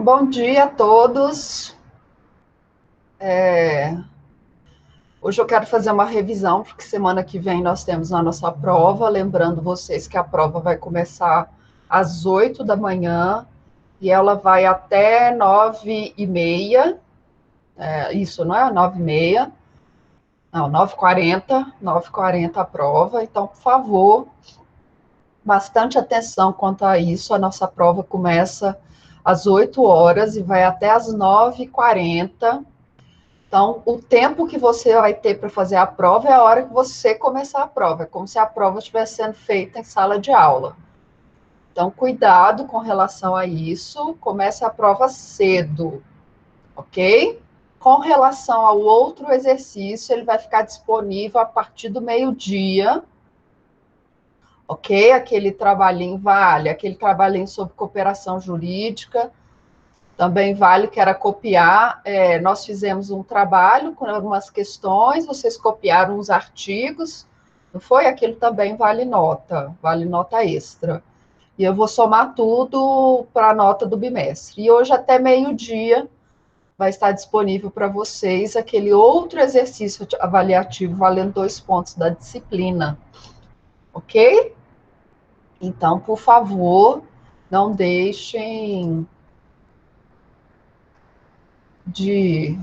Bom dia a todos. Hoje eu quero fazer uma revisão, porque semana que vem nós temos a nossa prova. Lembrando vocês que a prova vai começar às 8 da manhã e ela vai até 9h30. Isso, não é? 9h30. Não, 9h40. 9h40 a prova. Então, por favor, bastante atenção quanto a isso. A nossa prova começa às 8 horas e vai até às 9h40. Então, o tempo que você vai ter para fazer a prova é a hora que você começar a prova. É como se a prova estivesse sendo feita em sala de aula. Então, cuidado com relação a isso. Comece a prova cedo, ok? Com relação ao outro exercício, ele vai ficar disponível a partir do meio-dia, ok? Aquele trabalhinho vale, aquele trabalhinho sobre cooperação jurídica. Também vale, que era copiar. Nós fizemos um trabalho com algumas questões, vocês copiaram os artigos, não foi? Aquilo também vale nota extra. E eu vou somar tudo para a nota do bimestre. E hoje, até meio-dia, vai estar disponível para vocês aquele outro exercício avaliativo valendo 2 pontos da disciplina. Ok? Então, por favor, não deixem de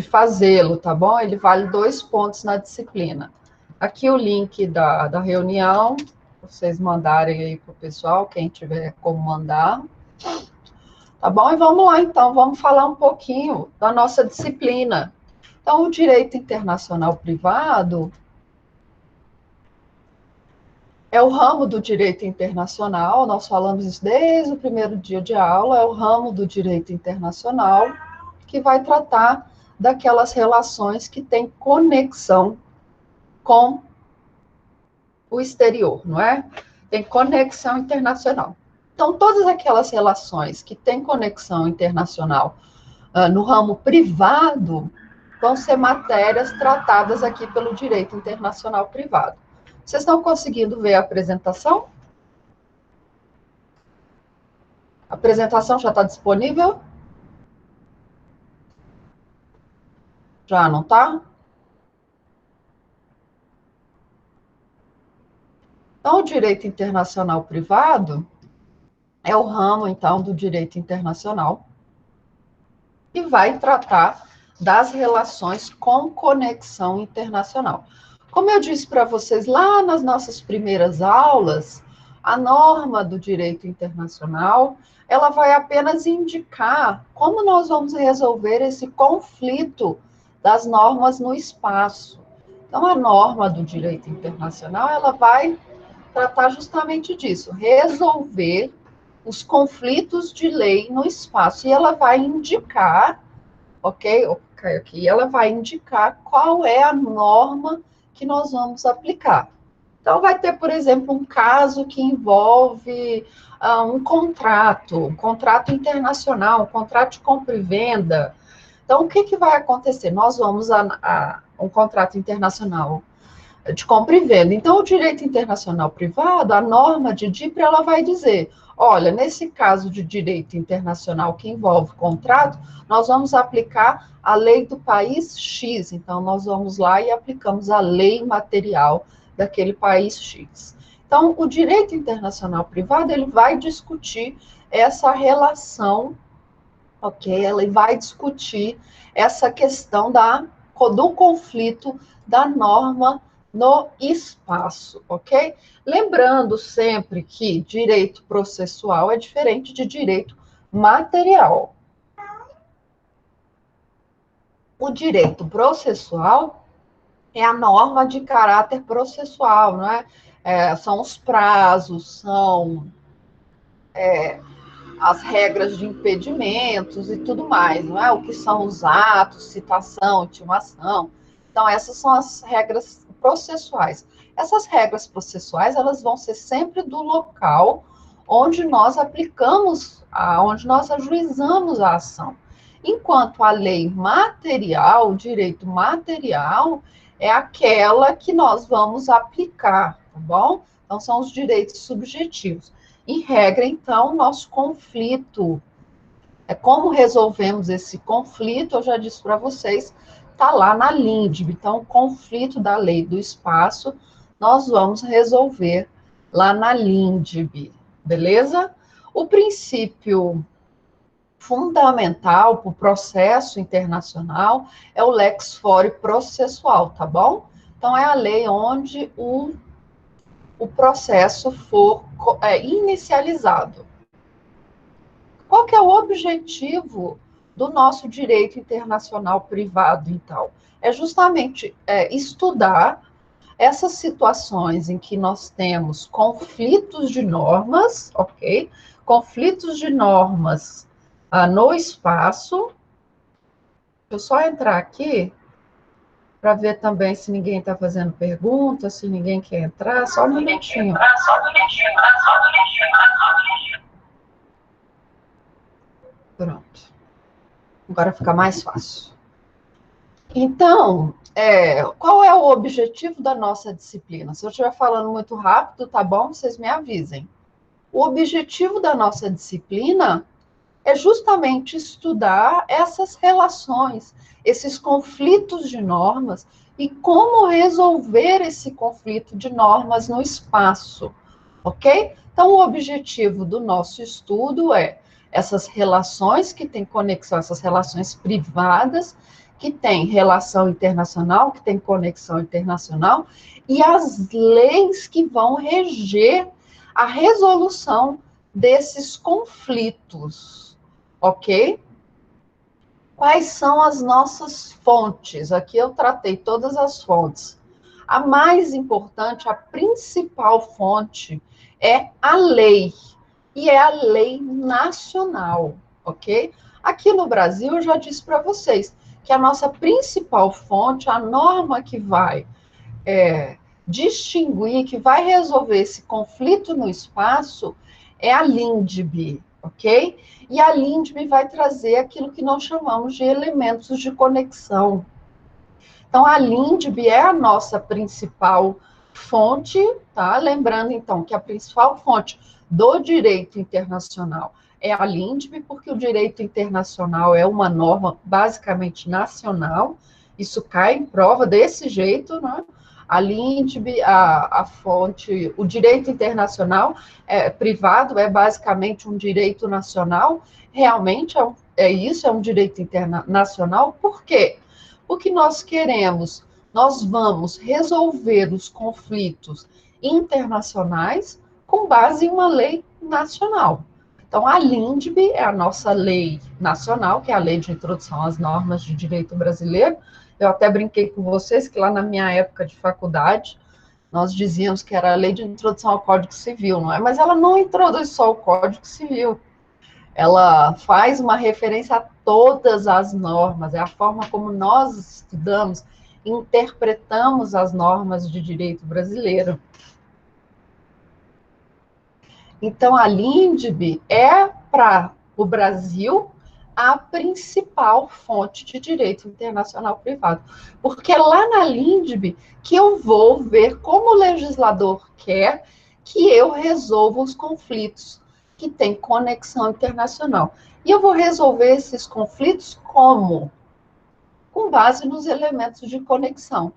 fazê-lo, tá bom? Ele vale 2 pontos na disciplina. Aqui o link da reunião, vocês mandarem aí para o pessoal, quem tiver como mandar. Tá bom? E vamos lá, então, vamos falar um pouquinho da nossa disciplina. Então, o direito internacional privado é o ramo do direito internacional, nós falamos isso desde o primeiro dia de aula, é o ramo do direito internacional que vai tratar daquelas relações que têm conexão com o exterior, não é? Tem conexão internacional. Então, todas aquelas relações que têm conexão internacional no ramo privado vão ser matérias tratadas aqui pelo direito internacional privado. Vocês estão conseguindo ver a apresentação? A apresentação já está disponível? Já não está? Então, o direito internacional privado é o ramo, então, do direito internacional e vai tratar das relações com conexão internacional. Como eu disse para vocês lá nas nossas primeiras aulas, a norma do direito internacional, ela vai apenas indicar como nós vamos resolver esse conflito das normas no espaço. Então, a norma do direito internacional, ela vai tratar justamente disso, resolver os conflitos de lei no espaço. E ela vai indicar, ok? Aqui, ela vai indicar qual é a norma que nós vamos aplicar. Então, vai ter, por exemplo, um caso que envolve um contrato internacional, um contrato de compra e venda. Então, o que vai acontecer? Nós vamos a um contrato internacional de compra e venda. Então, o direito internacional privado, a norma de DIPRE, ela vai dizer, olha, nesse caso de direito internacional que envolve contrato, nós vamos aplicar a lei do país X. Então, nós vamos lá e aplicamos a lei material daquele país X. Então, o direito internacional privado, ele vai discutir essa relação, ok? Ele vai discutir essa questão do conflito da norma no espaço, ok? Lembrando sempre que direito processual é diferente de direito material. O direito processual é a norma de caráter processual, não é? São os prazos, são as regras de impedimentos e tudo mais, não é? O que são os atos, citação, intimação. Então, essas são as regras processuais. Essas regras processuais, elas vão ser sempre do local onde nós aplicamos, onde nós ajuizamos a ação. Enquanto a lei material, o direito material, é aquela que nós vamos aplicar, tá bom? Então, são os direitos subjetivos. Em regra, então, nosso conflito É como resolvemos esse conflito, eu já disse para vocês, está lá na LINDB. Então, o conflito da lei do espaço, nós vamos resolver lá na LINDB, beleza? O princípio fundamental para o processo internacional é o lex fori processual, tá bom? Então, é a lei onde o processo for inicializado. Qual que é o objetivo do nosso direito internacional privado, então? É justamente estudar essas situações em que nós temos conflitos de normas, ok? Conflitos de normas no espaço. Deixa eu só entrar aqui para ver também se ninguém está fazendo pergunta, se ninguém quer entrar, só um minutinho. Pronto. Agora fica mais fácil. Então, qual é o objetivo da nossa disciplina? Se eu estiver falando muito rápido, tá bom? Vocês me avisem. O objetivo da nossa disciplina é justamente estudar essas relações, esses conflitos de normas e como resolver esse conflito de normas no espaço, ok? Então, o objetivo do nosso estudo é essas relações que têm conexão, essas relações privadas, que têm relação internacional, que têm conexão internacional, e as leis que vão reger a resolução desses conflitos, ok? Quais são as nossas fontes? Aqui eu tratei todas as fontes. A mais importante, a principal fonte é a lei, e é a lei nacional, ok? Aqui no Brasil, eu já disse para vocês que a nossa principal fonte, a norma que vai distinguir, que vai resolver esse conflito no espaço, é a LINDB, ok? E a LINDB vai trazer aquilo que nós chamamos de elementos de conexão. Então, a LINDB é a nossa principal fonte, tá? Lembrando, então, que a principal fonte do direito internacional é a LINDB, porque o direito internacional é uma norma basicamente nacional, isso cai em prova desse jeito, né? A LINDB, a fonte, o direito internacional privado é basicamente um direito nacional, realmente é isso, é um direito internacional, por quê? O que nós queremos? Nós vamos resolver os conflitos internacionais com base em uma lei nacional. Então, a LINDB é a nossa lei nacional, que é a Lei de Introdução às Normas de Direito Brasileiro. Eu até brinquei com vocês que lá na minha época de faculdade, nós dizíamos que era a Lei de Introdução ao Código Civil, não é? Mas ela não introduz só o Código Civil. Ela faz uma referência a todas as normas, é a forma como nós estudamos, interpretamos as normas de direito brasileiro. Então, a LINDB é, para o Brasil, a principal fonte de direito internacional privado. Porque é lá na LINDB que eu vou ver como o legislador quer que eu resolva os conflitos que têm conexão internacional. E eu vou resolver esses conflitos como? Com base nos elementos de conexão.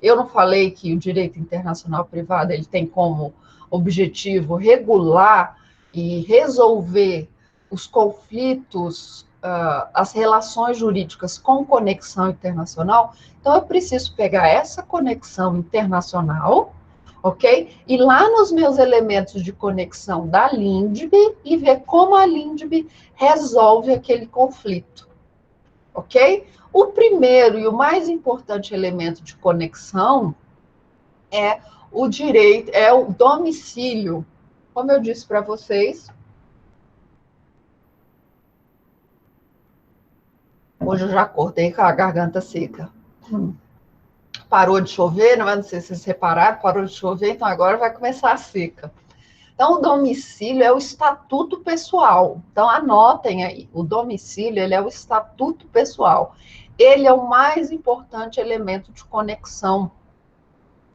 Eu não falei que o direito internacional privado ele tem como objetivo regular e resolver os conflitos, as relações jurídicas com conexão internacional. Então, eu preciso pegar essa conexão internacional, ok? E lá nos meus elementos de conexão da LINDB e ver como a LINDB resolve aquele conflito, ok? O primeiro e o mais importante elemento de conexão é o direito, é o domicílio. Como eu disse para vocês, hoje eu já acordei com a garganta seca. Parou de chover, não sei se vocês repararam, parou de chover, então agora vai começar a seca. Então, o domicílio é o estatuto pessoal. Então, anotem aí, o domicílio ele é o estatuto pessoal. Ele é o mais importante elemento de conexão,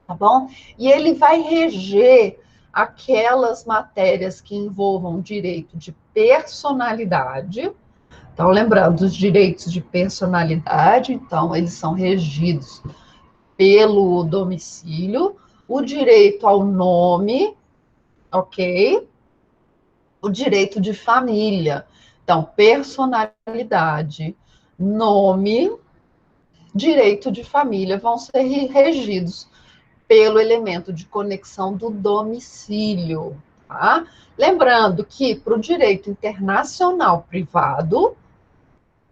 tá bom? E ele vai reger aquelas matérias que envolvam direito de personalidade, Então, lembrando, os direitos de personalidade, então, eles são regidos pelo domicílio, o direito ao nome, ok? O direito de família. Então, personalidade, nome, direito de família vão ser regidos pelo elemento de conexão do domicílio, tá? Lembrando que para o direito internacional privado,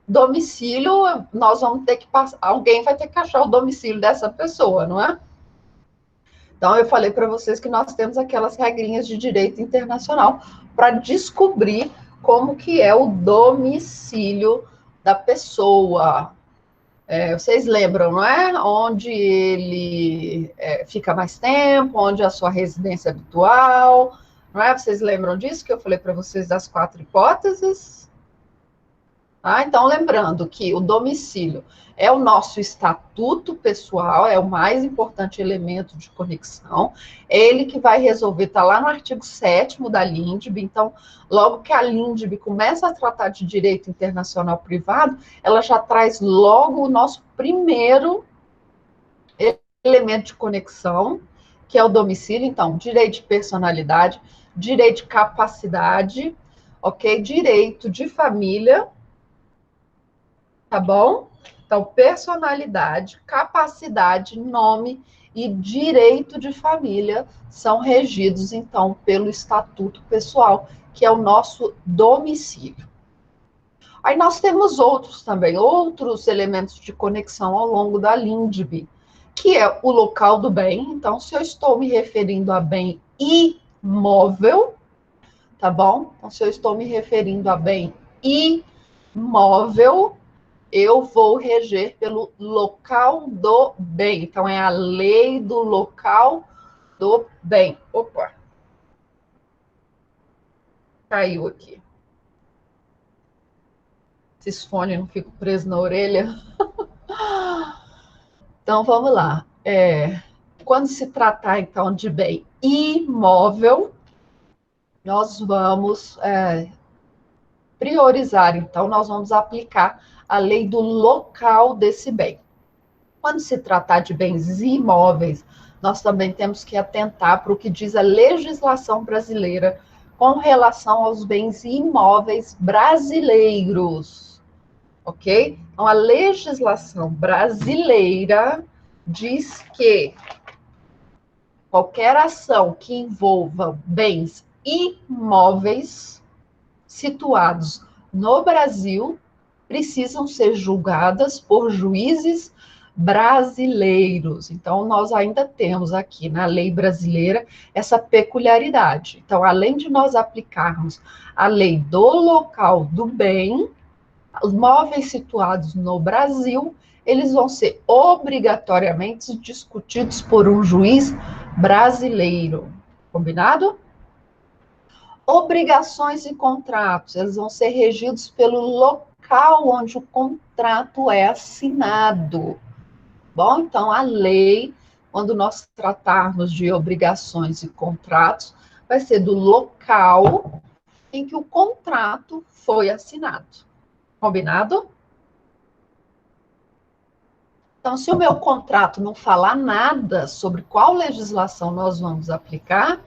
domicílio, nós vamos ter que passar, alguém vai ter que achar o domicílio dessa pessoa, não é? Então, eu falei para vocês que nós temos aquelas regrinhas de direito internacional para descobrir como que é o domicílio da pessoa. Vocês lembram, não é? Onde ele fica mais tempo, onde é a sua residência habitual, não é? Vocês lembram disso que eu falei para vocês das 4 hipóteses? Então, lembrando que o domicílio é o nosso estatuto pessoal, é o mais importante elemento de conexão, é ele que vai resolver, está lá no artigo 7º da LINDB, então, logo que a LINDB começa a tratar de direito internacional privado, ela já traz logo o nosso primeiro elemento de conexão, que é o domicílio, então, direito de personalidade, direito de capacidade, ok? Direito de família, tá bom? Então, personalidade, capacidade, nome e direito de família são regidos, então, pelo estatuto pessoal, que é o nosso domicílio. Aí nós temos outros também, outros elementos de conexão ao longo da LINDB, que é o local do bem. Então, se eu estou me referindo a bem imóvel, tá bom? Então, se eu estou me referindo a bem imóvel, eu vou reger pelo local do bem. Então, é a lei do local do bem. Opa! Caiu aqui. Esses fones não ficam presos na orelha. Então, vamos lá. Quando se tratar, então, de bem imóvel, nós vamos priorizar. Então, nós vamos aplicar a lei do local desse bem. Quando se tratar de bens imóveis, nós também temos que atentar para o que diz a legislação brasileira com relação aos bens imóveis brasileiros, ok? Então, a legislação brasileira diz que qualquer ação que envolva bens imóveis situados no Brasil precisam ser julgadas por juízes brasileiros. Então, nós ainda temos aqui na lei brasileira essa peculiaridade. Então, além de nós aplicarmos a lei do local do bem, os móveis situados no Brasil, eles vão ser obrigatoriamente discutidos por um juiz brasileiro. Combinado? Obrigações e contratos, eles vão ser regidos pelo local onde o contrato é assinado. Bom, então a lei, quando nós tratarmos de obrigações e contratos, vai ser do local em que o contrato foi assinado. Combinado? Então, se o meu contrato não falar nada sobre qual legislação nós vamos aplicar,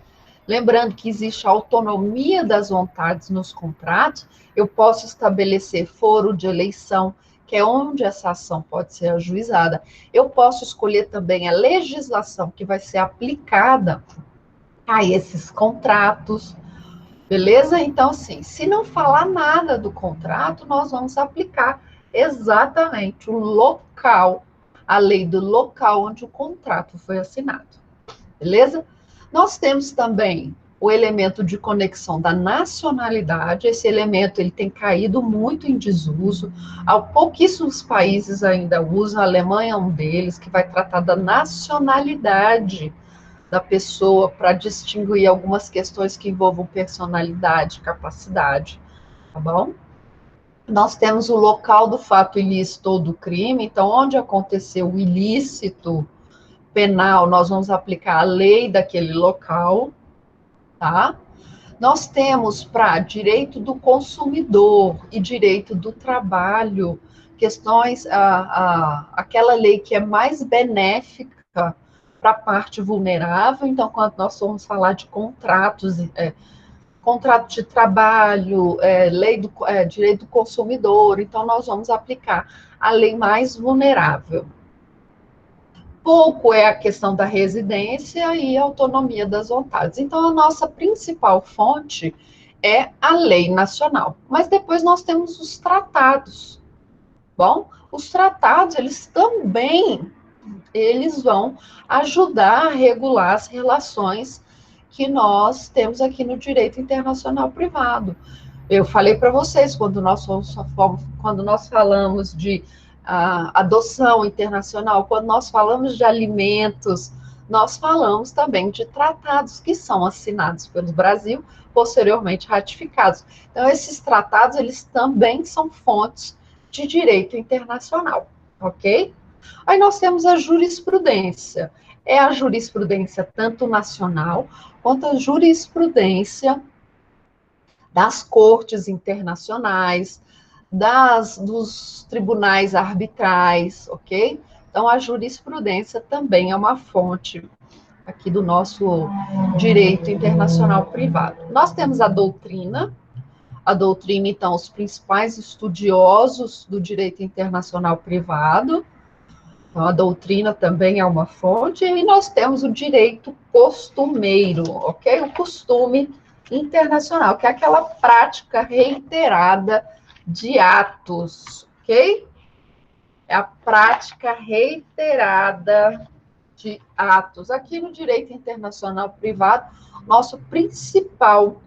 lembrando que existe a autonomia das vontades nos contratos, eu posso estabelecer foro de eleição, que é onde essa ação pode ser ajuizada. Eu posso escolher também a legislação que vai ser aplicada a esses contratos, beleza? Então, assim, se não falar nada do contrato, nós vamos aplicar exatamente o local, a lei do local onde o contrato foi assinado, beleza? Nós temos também o elemento de conexão da nacionalidade. Esse elemento ele tem caído muito em desuso. Há pouquíssimos países ainda usam, a Alemanha é um deles, que vai tratar da nacionalidade da pessoa para distinguir algumas questões que envolvam personalidade, capacidade, tá bom? Nós temos o local do fato ilícito ou do crime, então, onde aconteceu o ilícito penal, nós vamos aplicar a lei daquele local, tá? Nós temos para direito do consumidor e direito do trabalho, questões, aquela lei que é mais benéfica para a parte vulnerável. Então, quando nós formos falar de contratos, contrato de trabalho, direito do consumidor, então nós vamos aplicar a lei mais vulnerável. Pouco é a questão da residência e autonomia das vontades. Então, a nossa principal fonte é a lei nacional. Mas depois nós temos os tratados. Bom, os tratados, eles vão ajudar a regular as relações que nós temos aqui no direito internacional privado. Eu falei para vocês, quando nós falamos de adoção internacional, quando nós falamos de alimentos, nós falamos também de tratados que são assinados pelo Brasil, posteriormente ratificados. Então, esses tratados, eles também são fontes de direito internacional, ok? Aí nós temos a jurisprudência. É a jurisprudência tanto nacional, quanto a jurisprudência das cortes internacionais, dos tribunais arbitrais, ok? Então, a jurisprudência também é uma fonte aqui do nosso direito internacional privado. Nós temos a doutrina, então, os principais estudiosos do direito internacional privado. Então, a doutrina também é uma fonte, e nós temos o direito costumeiro, ok? O costume internacional, que é aquela prática reiterada de atos, ok? É a prática reiterada de atos. Aqui no direito internacional privado, nosso principal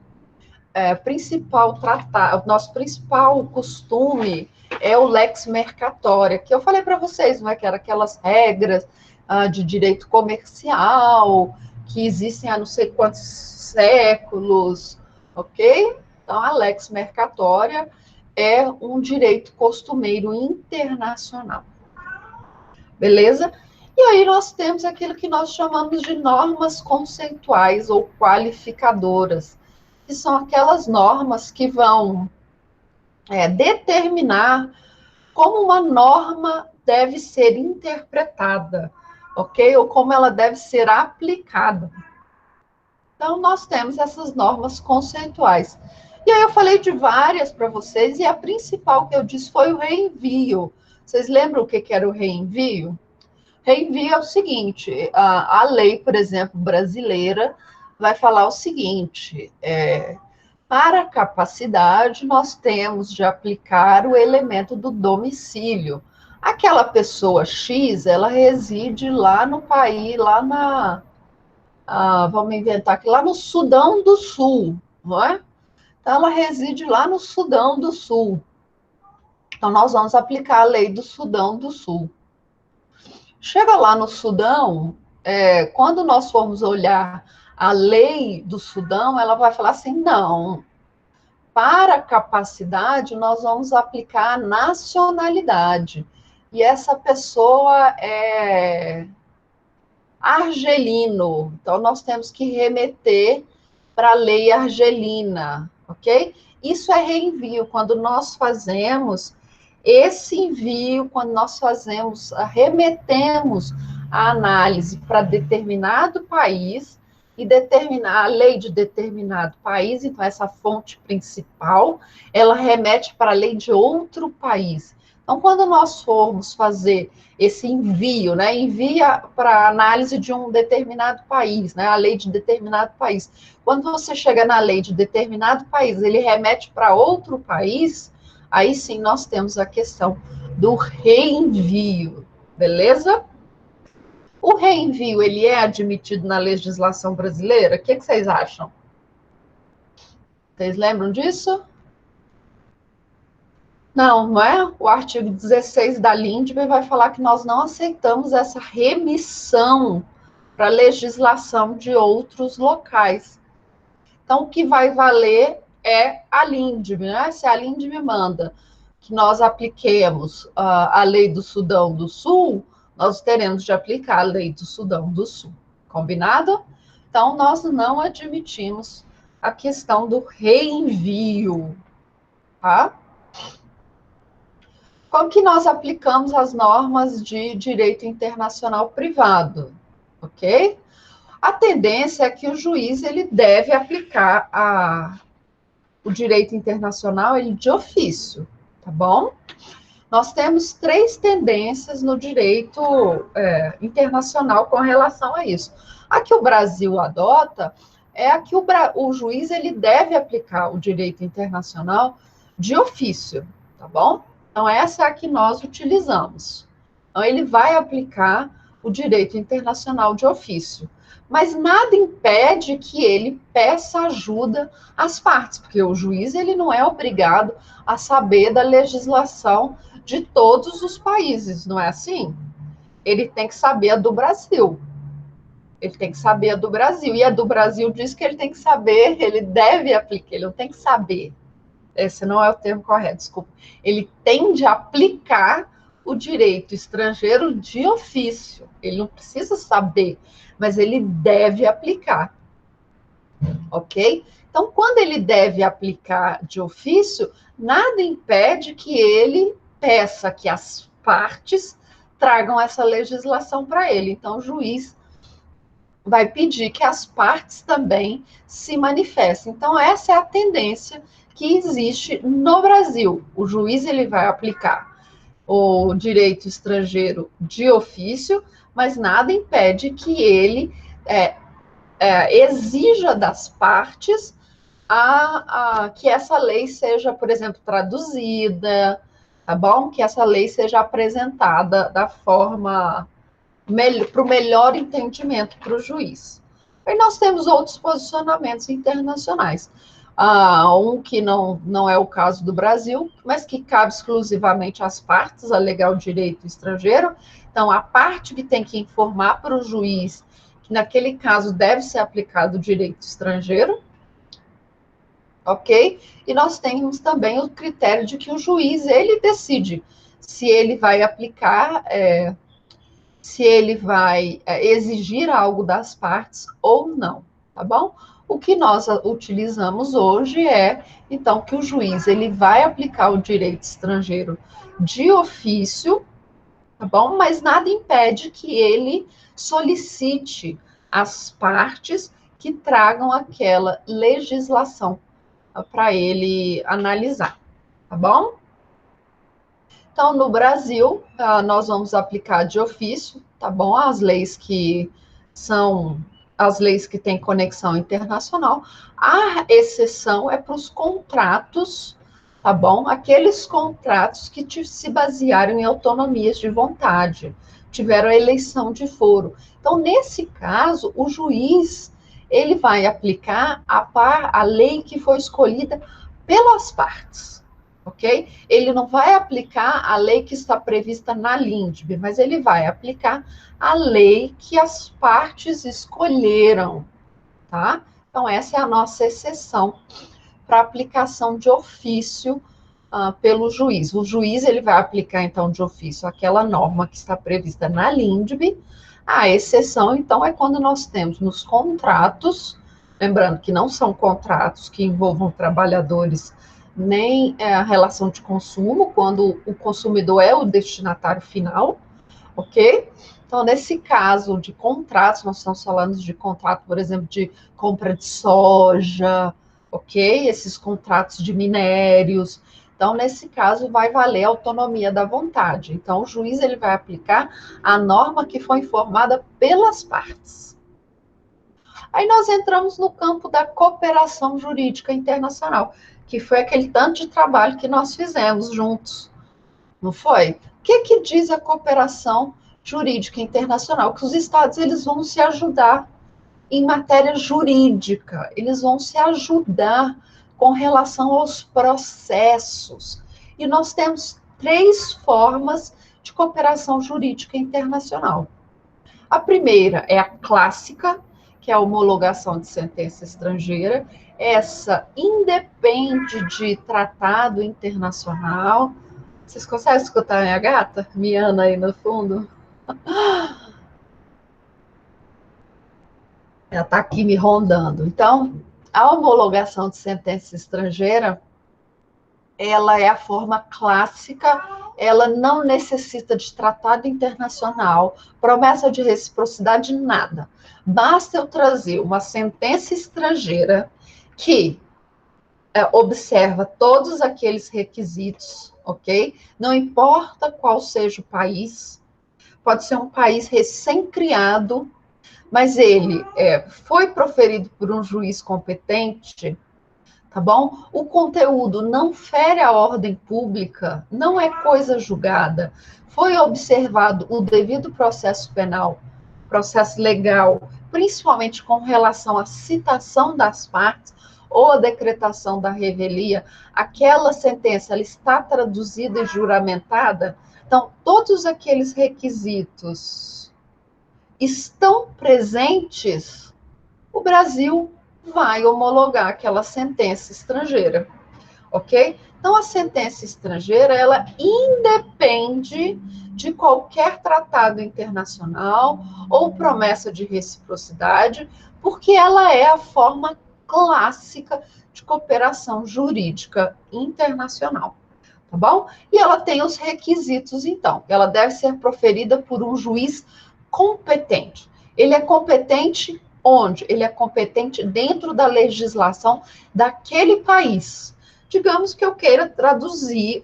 tratado, nosso principal costume é o lex mercatória, que eu falei para vocês, não é? Que era aquelas regras de direito comercial que existem há não sei quantos séculos, ok? Então, a lex mercatória é um direito costumeiro internacional. Beleza? E aí nós temos aquilo que nós chamamos de normas conceituais ou qualificadoras, que são aquelas normas que vão determinar como uma norma deve ser interpretada, ok? Ou como ela deve ser aplicada. Então, nós temos essas normas conceituais. E aí eu falei de várias para vocês, e a principal que eu disse foi o reenvio. Vocês lembram o que era o reenvio? Reenvio é o seguinte, a lei, por exemplo, brasileira, vai falar o seguinte, para a capacidade, nós temos de aplicar o elemento do domicílio. Aquela pessoa X, ela reside lá no país, vamos inventar aqui, lá no Sudão do Sul, não é? Então, ela reside lá no Sudão do Sul. Então, nós vamos aplicar a lei do Sudão do Sul. Chega lá no Sudão, quando nós formos olhar a lei do Sudão, ela vai falar assim, não, para a capacidade, nós vamos aplicar a nacionalidade. E essa pessoa é argelino, então nós temos que remeter para a lei argelina, ok? Isso é reenvio, quando nós fazemos esse envio, quando nós remetemos a análise para determinado país e determinar a lei de determinado país, então essa fonte principal, ela remete para a lei de outro país. Então, quando nós formos fazer esse envio, né, envia para análise de um determinado país, né, a lei de determinado país. Quando você chega na lei de determinado país, ele remete para outro país, aí sim nós temos a questão do reenvio, beleza? O reenvio, ele é admitido na legislação brasileira? O que vocês acham? Vocês lembram disso? Não, não é? O artigo 16 da LINDB vai falar que nós não aceitamos essa remissão para legislação de outros locais. Então, o que vai valer é a LINDB, né? Se a LINDB manda que nós apliquemos a lei do Sudão do Sul, nós teremos de aplicar a lei do Sudão do Sul. Combinado? Então, nós não admitimos a questão do reenvio, tá? Como que nós aplicamos as normas de direito internacional privado, ok? A tendência é que o juiz ele deve aplicar o direito internacional ele de ofício, tá bom? Nós temos três tendências no direito internacional com relação a isso. A que o Brasil adota é a que o juiz ele deve aplicar o direito internacional de ofício, tá bom? Então, essa é a que nós utilizamos. Então, ele vai aplicar o direito internacional de ofício. Mas nada impede que ele peça ajuda às partes, porque o juiz ele não é obrigado a saber da legislação de todos os países, não é assim? Ele tem que saber a do Brasil. Ele tem que saber a do Brasil. E a do Brasil diz que ele tem que saber, ele deve aplicar, ele não tem que saber. Esse não é o termo correto, desculpa. Ele tem de aplicar o direito estrangeiro de ofício. Ele não precisa saber, mas ele deve aplicar. Ok? Então, quando ele deve aplicar de ofício, nada impede que ele peça que as partes tragam essa legislação para ele. Então, o juiz vai pedir que as partes também se manifestem. Então, essa é a tendência que existe no Brasil. O juiz ele vai aplicar o direito estrangeiro de ofício, mas nada impede que ele exija das partes que essa lei seja, por exemplo, traduzida, tá bom? Que essa lei seja apresentada da forma para o melhor entendimento para o juiz. Aí nós temos outros posicionamentos internacionais. Um que não é o caso do Brasil, mas que cabe exclusivamente às partes alegar o direito estrangeiro. Então, a parte que tem que informar para o juiz que naquele caso deve ser aplicado o direito estrangeiro, ok? E nós temos também o critério de que o juiz, ele decide se ele vai aplicar, se ele vai exigir algo das partes ou não, tá bom? O que nós utilizamos hoje é, então, que o juiz, ele vai aplicar o direito estrangeiro de ofício, tá bom? Mas nada impede que ele solicite as partes que tragam aquela legislação para ele analisar, tá bom? Então, no Brasil, nós vamos aplicar de ofício, tá bom? As leis que têm conexão internacional. A exceção é para os contratos, tá bom? Aqueles contratos que se basearam em autonomias de vontade, tiveram eleição de foro. Então, nesse caso, o juiz ele vai aplicar a lei que foi escolhida pelas partes, ok? Ele não vai aplicar a lei que está prevista na LINDB, mas ele vai aplicar a lei que as partes escolheram, tá? Então, essa é a nossa exceção para aplicação de ofício pelo juiz. O juiz, ele vai aplicar, então, de ofício aquela norma que está prevista na LINDB. A exceção, então, é quando nós temos nos contratos, lembrando que não são contratos que envolvam trabalhadores nem a relação de consumo, quando o consumidor é o destinatário final, ok? Então, nesse caso de contratos, nós estamos falando de contrato, por exemplo, de compra de soja, ok? Esses contratos de minérios. Então, nesse caso, vai valer a autonomia da vontade. Então, o juiz ele vai aplicar a norma que foi informada pelas partes. Aí nós entramos no campo da cooperação jurídica internacional, que foi aquele tanto de trabalho que nós fizemos juntos, não foi? O que diz a cooperação jurídica internacional? Que os estados eles vão se ajudar em matéria jurídica, eles vão se ajudar com relação aos processos. E nós temos 3 formas de cooperação jurídica internacional. A primeira é a clássica, que é a homologação de sentença estrangeira. Essa independe de tratado internacional. Vocês conseguem escutar a minha gata? Miana aí no fundo. Ela está aqui me rondando. Então, A homologação de sentença estrangeira, ela é a forma clássica, ela não necessita de tratado internacional, promessa de reciprocidade, nada. Basta eu trazer uma sentença estrangeira que observa todos aqueles requisitos, ok? Não importa qual seja o país, pode ser um país recém-criado, mas ele foi proferido por um juiz competente, tá bom? O conteúdo não fere a ordem pública, não é coisa julgada, foi observado o devido processo penal, processo legal, principalmente com relação à citação das partes ou a decretação da revelia, aquela sentença ela está traduzida e juramentada, então todos aqueles requisitos estão presentes, o Brasil vai homologar aquela sentença estrangeira, ok? Então, a sentença estrangeira, ela independe de qualquer tratado internacional ou promessa de reciprocidade, porque ela é a forma clássica de cooperação jurídica internacional, tá bom? E ela tem os requisitos, então. Ela deve ser proferida por um juiz competente. Ele é competente onde? Ele é competente dentro da legislação daquele país. Digamos que eu queira traduzir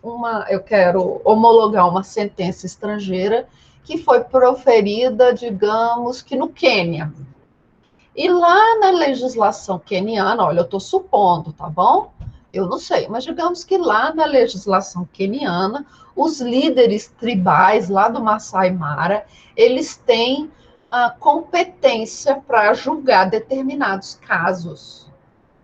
eu quero homologar uma sentença estrangeira que foi proferida, digamos que no Quênia. E lá na legislação queniana, olha, eu estou supondo, tá bom? Eu não sei, mas digamos que lá na legislação queniana, os líderes tribais lá do Masai Mara, eles têm a competência para julgar determinados casos.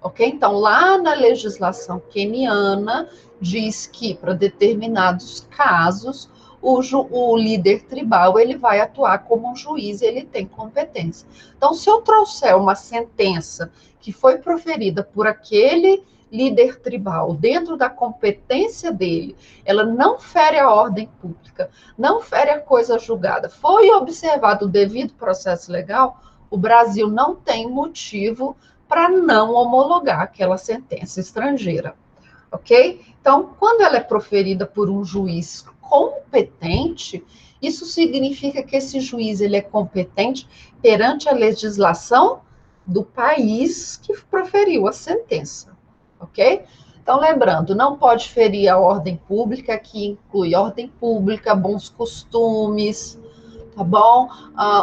Ok? Então, lá na legislação queniana, diz que para determinados casos, o líder tribal ele vai atuar como um juiz, ele tem competência. Então, se eu trouxer uma sentença que foi proferida por aquele líder tribal dentro da competência dele, ela não fere a ordem pública, não fere a coisa julgada, foi observado o devido processo legal, o Brasil não tem motivo para não homologar aquela sentença estrangeira, ok? Então, quando ela é proferida por um juiz competente, isso significa que esse juiz ele é competente perante a legislação do país que proferiu a sentença, ok? Então, lembrando, não pode ferir a ordem pública, que inclui ordem pública, bons costumes, tá bom?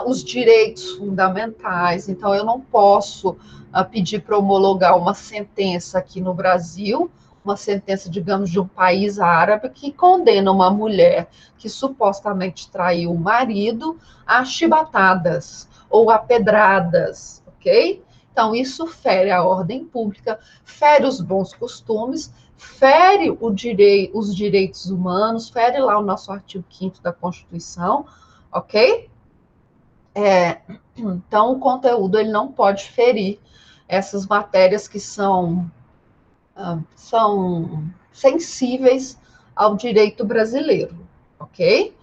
Os direitos fundamentais. Então, eu não posso pedir para homologar uma sentença aqui no Brasil, uma sentença, digamos, de um país árabe que condena uma mulher que supostamente traiu o marido a chibatadas ou a pedradas, ok? Então, isso fere a ordem pública, fere os bons costumes, fere os direitos humanos, fere lá o nosso artigo 5º da Constituição, ok? Então, o conteúdo ele não pode ferir essas matérias que são sensíveis ao direito brasileiro, ok?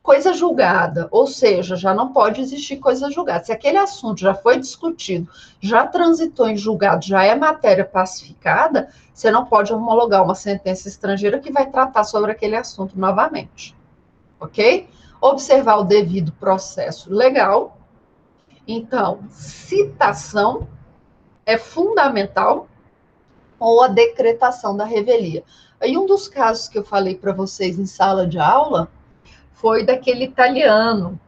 Coisa julgada, ou seja, já não pode existir coisa julgada. Se aquele assunto já foi discutido, já transitou em julgado, já é matéria pacificada, você não pode homologar uma sentença estrangeira que vai tratar sobre aquele assunto novamente, ok? Observar o devido processo legal. Então, citação é fundamental, ou a decretação da revelia. Aí um dos casos que eu falei para vocês em sala de aula foi daquele italiano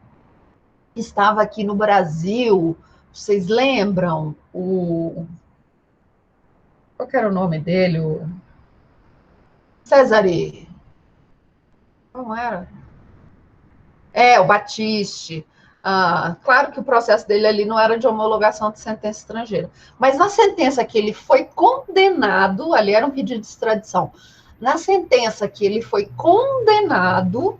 que estava aqui no Brasil. Vocês lembram? Qual que era o nome dele? O Cesare. Como era? O Batiste. Claro que o processo dele ali não era de homologação de sentença estrangeira, mas na sentença que ele foi condenado, ali era um pedido de extradição, na sentença que ele foi condenado,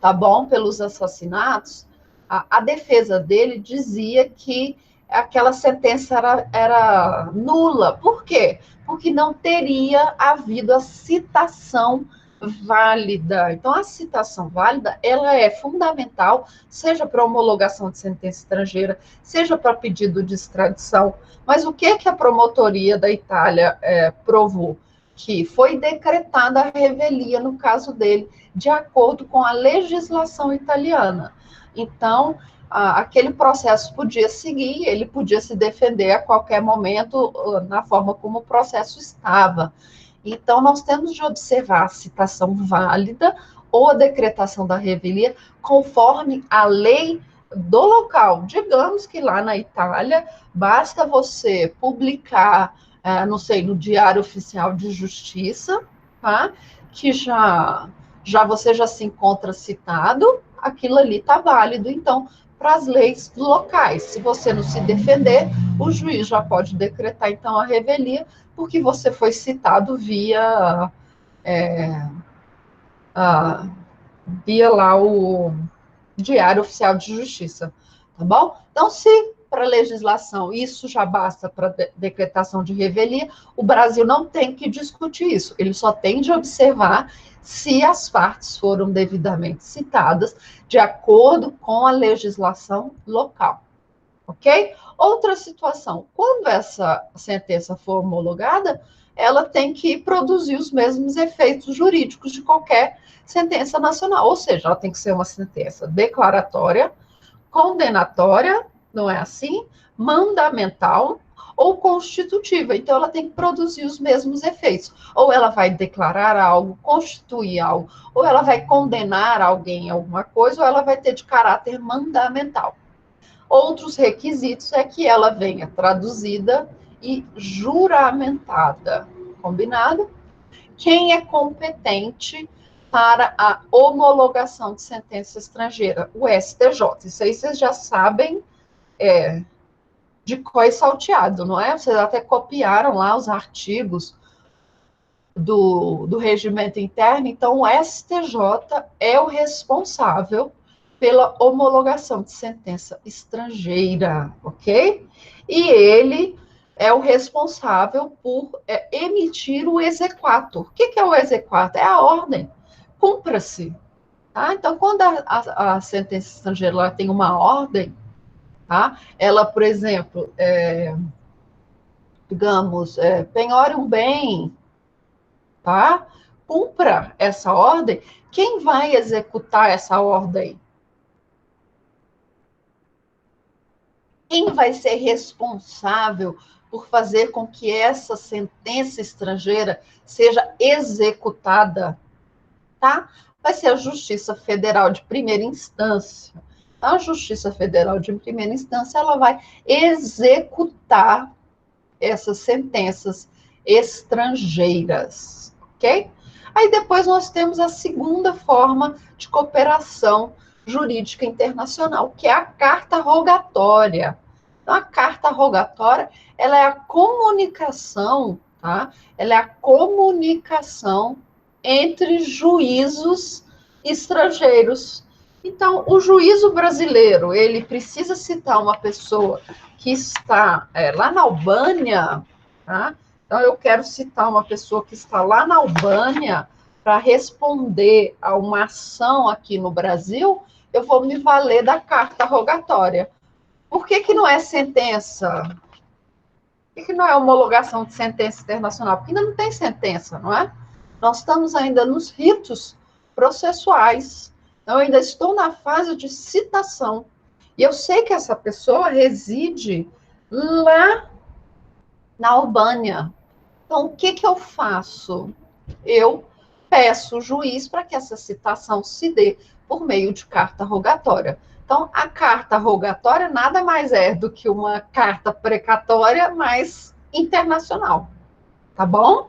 tá bom, pelos assassinatos, a defesa dele dizia que aquela sentença era nula. Por quê? Porque não teria havido a citação válida. Então, a citação válida, ela é fundamental, seja para homologação de sentença estrangeira, seja para pedido de extradição. Mas o que a promotoria da Itália provou? Que foi decretada a revelia no caso dele, de acordo com a legislação italiana. Então, aquele processo podia seguir, ele podia se defender a qualquer momento na forma como o processo estava. Então, nós temos de observar a citação válida ou a decretação da revelia conforme a lei do local. Digamos que lá na Itália, basta você publicar, não sei, no Diário Oficial de Justiça, tá? Que você já se encontra citado, aquilo ali está válido. Então, para as leis locais, se você não se defender, o juiz já pode decretar, então, a revelia, porque você foi citado via lá o Diário Oficial de Justiça, tá bom? Então, se para legislação isso já basta para decretação de revelia, o Brasil não tem que discutir isso, ele só tem de observar se as partes foram devidamente citadas de acordo com a legislação local, ok? Outra situação, quando essa sentença for homologada, ela tem que produzir os mesmos efeitos jurídicos de qualquer sentença nacional, ou seja, ela tem que ser uma sentença declaratória, condenatória, não é assim? Mandamental ou constitutiva. Então, ela tem que produzir os mesmos efeitos. Ou ela vai declarar algo, constituir algo, ou ela vai condenar alguém a alguma coisa, ou ela vai ter de caráter mandamental. Outros requisitos é que ela venha traduzida e juramentada. Combinado? Quem é competente para a homologação de sentença estrangeira? O STJ. Isso aí vocês já sabem de cor e salteado, não é? Vocês até copiaram lá os artigos do regimento interno. Então, o STJ é o responsável pela homologação de sentença estrangeira, ok? E ele é o responsável por emitir o exequatur. O que é o exequatur? É a ordem. Cumpra-se. Tá? Então, quando a sentença estrangeira ela tem uma ordem, tá? Ela, por exemplo, digamos, penhore um bem, tá? Cumpra essa ordem. Quem vai executar essa ordem? Quem vai ser responsável por fazer com que essa sentença estrangeira seja executada? Tá? Vai ser a Justiça Federal de primeira instância. A Justiça Federal de primeira instância, ela vai executar essas sentenças estrangeiras, ok? Aí depois nós temos a segunda forma de cooperação jurídica internacional, que é a carta rogatória. Então, a carta rogatória, ela é a comunicação, tá? Ela é a comunicação entre juízos estrangeiros. Então, o juízo brasileiro, ele precisa citar uma pessoa que está lá na Albânia, tá? Então, eu quero citar uma pessoa que está lá na Albânia para responder a uma ação aqui no Brasil, eu vou me valer da carta rogatória. Por que não é sentença? Por que não é homologação de sentença internacional? Porque ainda não tem sentença, não é? Nós estamos ainda nos ritos processuais. Eu ainda estou na fase de citação. E eu sei que essa pessoa reside lá na Albânia. Então, o que eu faço? Eu peço o juiz para que essa citação se dê por meio de carta rogatória. Então, a carta rogatória nada mais é do que uma carta precatória, mas internacional. Tá bom?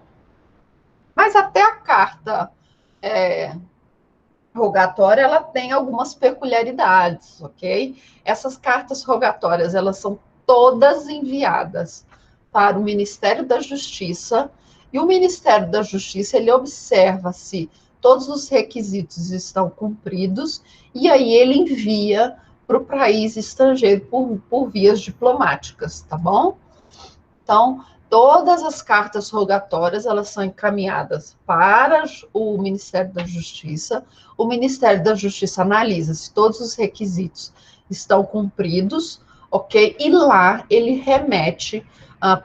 Mas até a carta rogatória, ela tem algumas peculiaridades, ok? Essas cartas rogatórias, elas são todas enviadas para o Ministério da Justiça, e o Ministério da Justiça, ele observa se todos os requisitos estão cumpridos, e aí ele envia para o país estrangeiro por vias diplomáticas, tá bom? Então, Todas as cartas rogatórias, elas são encaminhadas para o Ministério da Justiça. O Ministério da Justiça analisa se todos os requisitos estão cumpridos, ok? E lá ele remete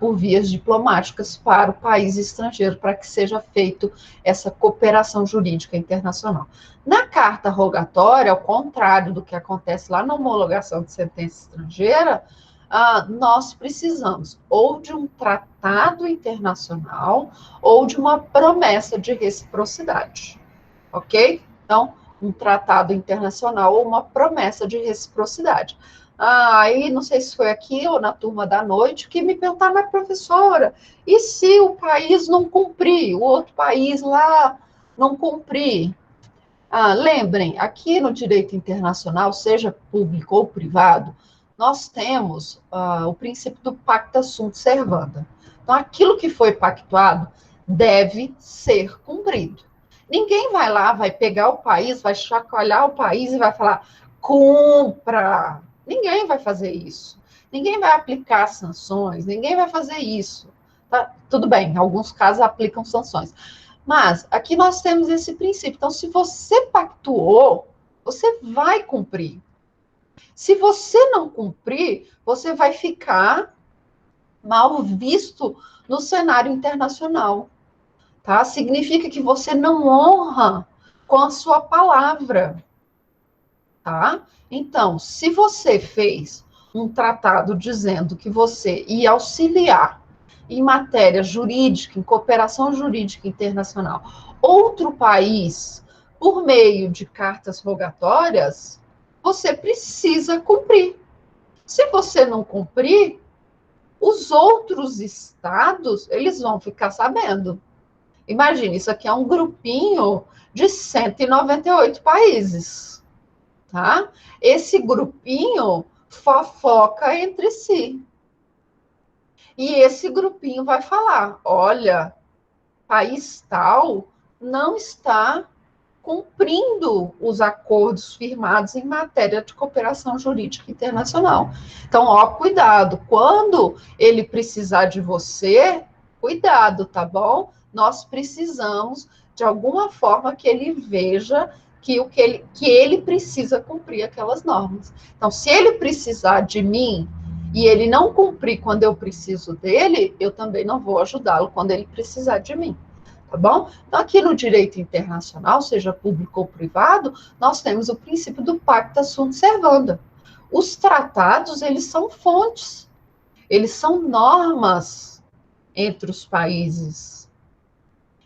por vias diplomáticas para o país estrangeiro, para que seja feito essa cooperação jurídica internacional. Na carta rogatória, ao contrário do que acontece lá na homologação de sentença estrangeira, nós precisamos ou de um tratado internacional ou de uma promessa de reciprocidade, ok? Então, um tratado internacional ou uma promessa de reciprocidade. Aí, não sei se foi aqui ou na turma da noite, que me perguntaram, mas professora, e se o país não cumprir, o outro país lá não cumprir? Lembrem, aqui no direito internacional, seja público ou privado, nós temos o princípio do pacta sunt servanda. Então, aquilo que foi pactuado deve ser cumprido. Ninguém vai lá, vai pegar o país, vai chacoalhar o país e vai falar, cumpra. Ninguém vai fazer isso. Ninguém vai aplicar sanções, ninguém vai fazer isso. Tá? Tudo bem, em alguns casos aplicam sanções. Mas aqui nós temos esse princípio. Então, se você pactuou, você vai cumprir. Se você não cumprir, você vai ficar mal visto no cenário internacional. Tá? Significa que você não honra com a sua palavra. Tá? Então, se você fez um tratado dizendo que você ia auxiliar em matéria jurídica, em cooperação jurídica internacional, outro país, por meio de cartas rogatórias, você precisa cumprir. Se você não cumprir, os outros estados, eles vão ficar sabendo. Imagine, isso aqui é um grupinho de 198 países, tá? Esse grupinho fofoca entre si. E esse grupinho vai falar, olha, país tal não está cumprindo os acordos firmados em matéria de cooperação jurídica internacional. Então, cuidado. Quando ele precisar de você, cuidado, tá bom? Nós precisamos, de alguma forma, que ele veja que ele precisa cumprir aquelas normas. Então, se ele precisar de mim e ele não cumprir quando eu preciso dele, eu também não vou ajudá-lo quando ele precisar de mim. Tá bom? Então, aqui no direito internacional, seja público ou privado, nós temos o princípio do pacta sunt servanda. Os tratados, eles são fontes, eles são normas entre os países.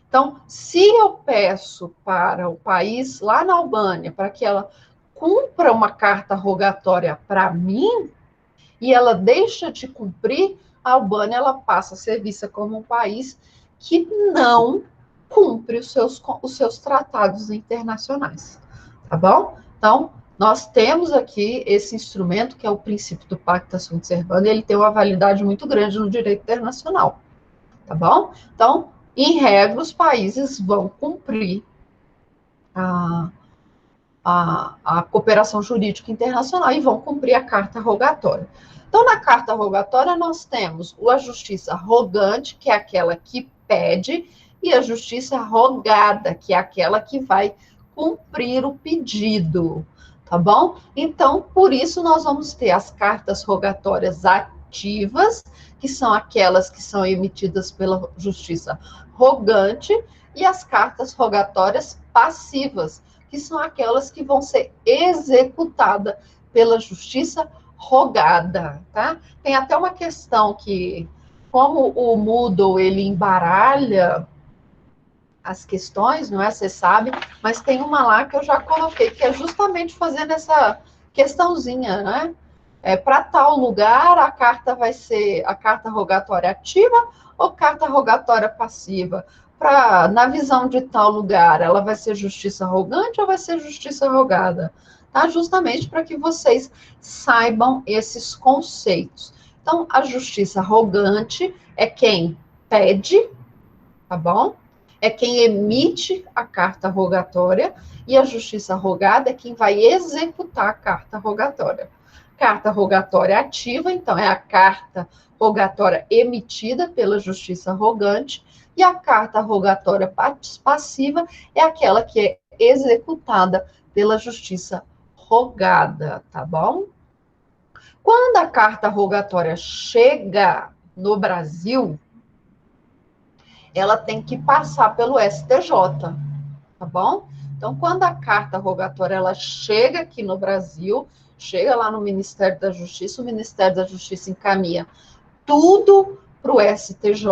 Então, se eu peço para o país lá na Albânia, para que ela cumpra uma carta rogatória para mim, e ela deixa de cumprir, a Albânia ela passa a ser vista como um país que não cumpre os seus tratados internacionais, tá bom? Então, nós temos aqui esse instrumento, que é o princípio do pacta sunt servanda, ele tem uma validade muito grande no direito internacional, tá bom? Então, em regra, os países vão cumprir a cooperação jurídica internacional e vão cumprir a carta rogatória. Então, na carta rogatória, nós temos a justiça rogante, que é aquela que pede, e a justiça rogada, que é aquela que vai cumprir o pedido, tá bom? Então, por isso, nós vamos ter as cartas rogatórias ativas, que são aquelas que são emitidas pela justiça rogante, e as cartas rogatórias passivas, que são aquelas que vão ser executadas pela justiça rogada, tá? Tem até uma questão que, como o Moodle, ele embaralha as questões, não é? Você sabe, mas tem uma lá que eu já coloquei, que é justamente fazendo essa questãozinha, né? Para tal lugar, a carta vai ser a carta rogatória ativa ou carta rogatória passiva? Na visão de tal lugar, ela vai ser justiça rogante ou vai ser justiça rogada? Tá? Justamente para que vocês saibam esses conceitos. Então, a justiça rogante é quem pede, tá bom? É quem emite a carta rogatória, e a justiça rogada é quem vai executar a carta rogatória. Carta rogatória ativa, então, é a carta rogatória emitida pela justiça rogante, e a carta rogatória passiva é aquela que é executada pela justiça rogada, tá bom? Quando a carta rogatória chega no Brasil, ela tem que passar pelo STJ, tá bom? Então, quando a carta rogatória ela chega aqui no Brasil, chega lá no Ministério da Justiça, o Ministério da Justiça encaminha tudo para o STJ,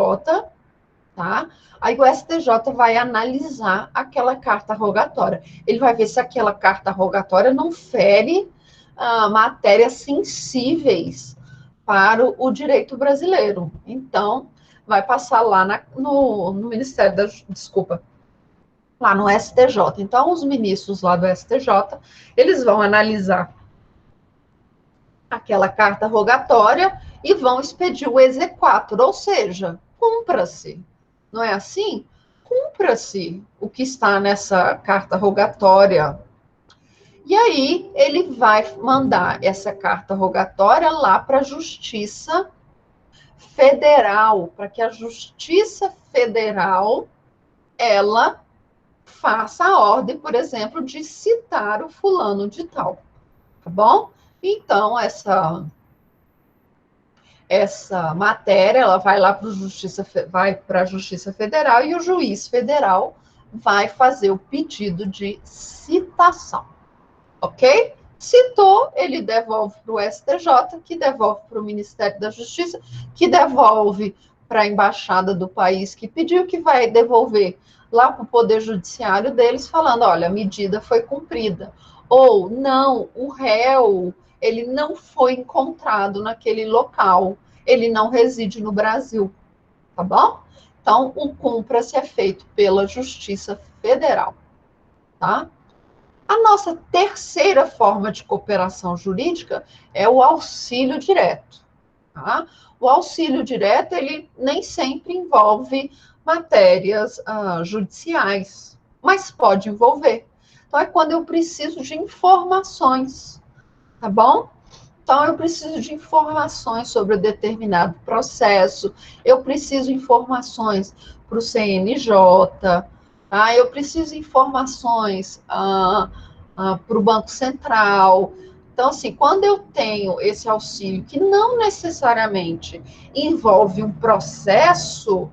tá? Aí o STJ vai analisar aquela carta rogatória. Ele vai ver se aquela carta rogatória não fere matérias sensíveis para o direito brasileiro. Então, vai passar lá no Ministério da... Desculpa, lá no STJ. Então, os ministros lá do STJ, eles vão analisar aquela carta rogatória e vão expedir o exequatur, ou seja, cumpra-se. Não é assim? Cumpra-se o que está nessa carta rogatória. E aí, ele vai mandar essa carta rogatória lá para a Justiça Federal, para que a Justiça Federal, ela faça a ordem, por exemplo, de citar o fulano de tal, tá bom? Então, essa matéria, ela vai lá para a Justiça Federal e o juiz federal vai fazer o pedido de citação, ok? Citou, ele devolve para o STJ, que devolve para o Ministério da Justiça, que devolve para a embaixada do país que pediu, que vai devolver lá para o Poder Judiciário deles, falando, olha, a medida foi cumprida. Ou, não, o réu, ele não foi encontrado naquele local, ele não reside no Brasil, tá bom? Então, o cumpra-se é feito pela Justiça Federal, tá? A nossa terceira forma de cooperação jurídica é o auxílio direto, tá? O auxílio direto, ele nem sempre envolve matérias judiciais, mas pode envolver. Então, é quando eu preciso de informações, tá bom? Então, eu preciso de informações sobre determinado processo, eu preciso de informações para o CNJ, eu preciso de informações para o Banco Central. Então, assim, quando eu tenho esse auxílio, que não necessariamente envolve um processo,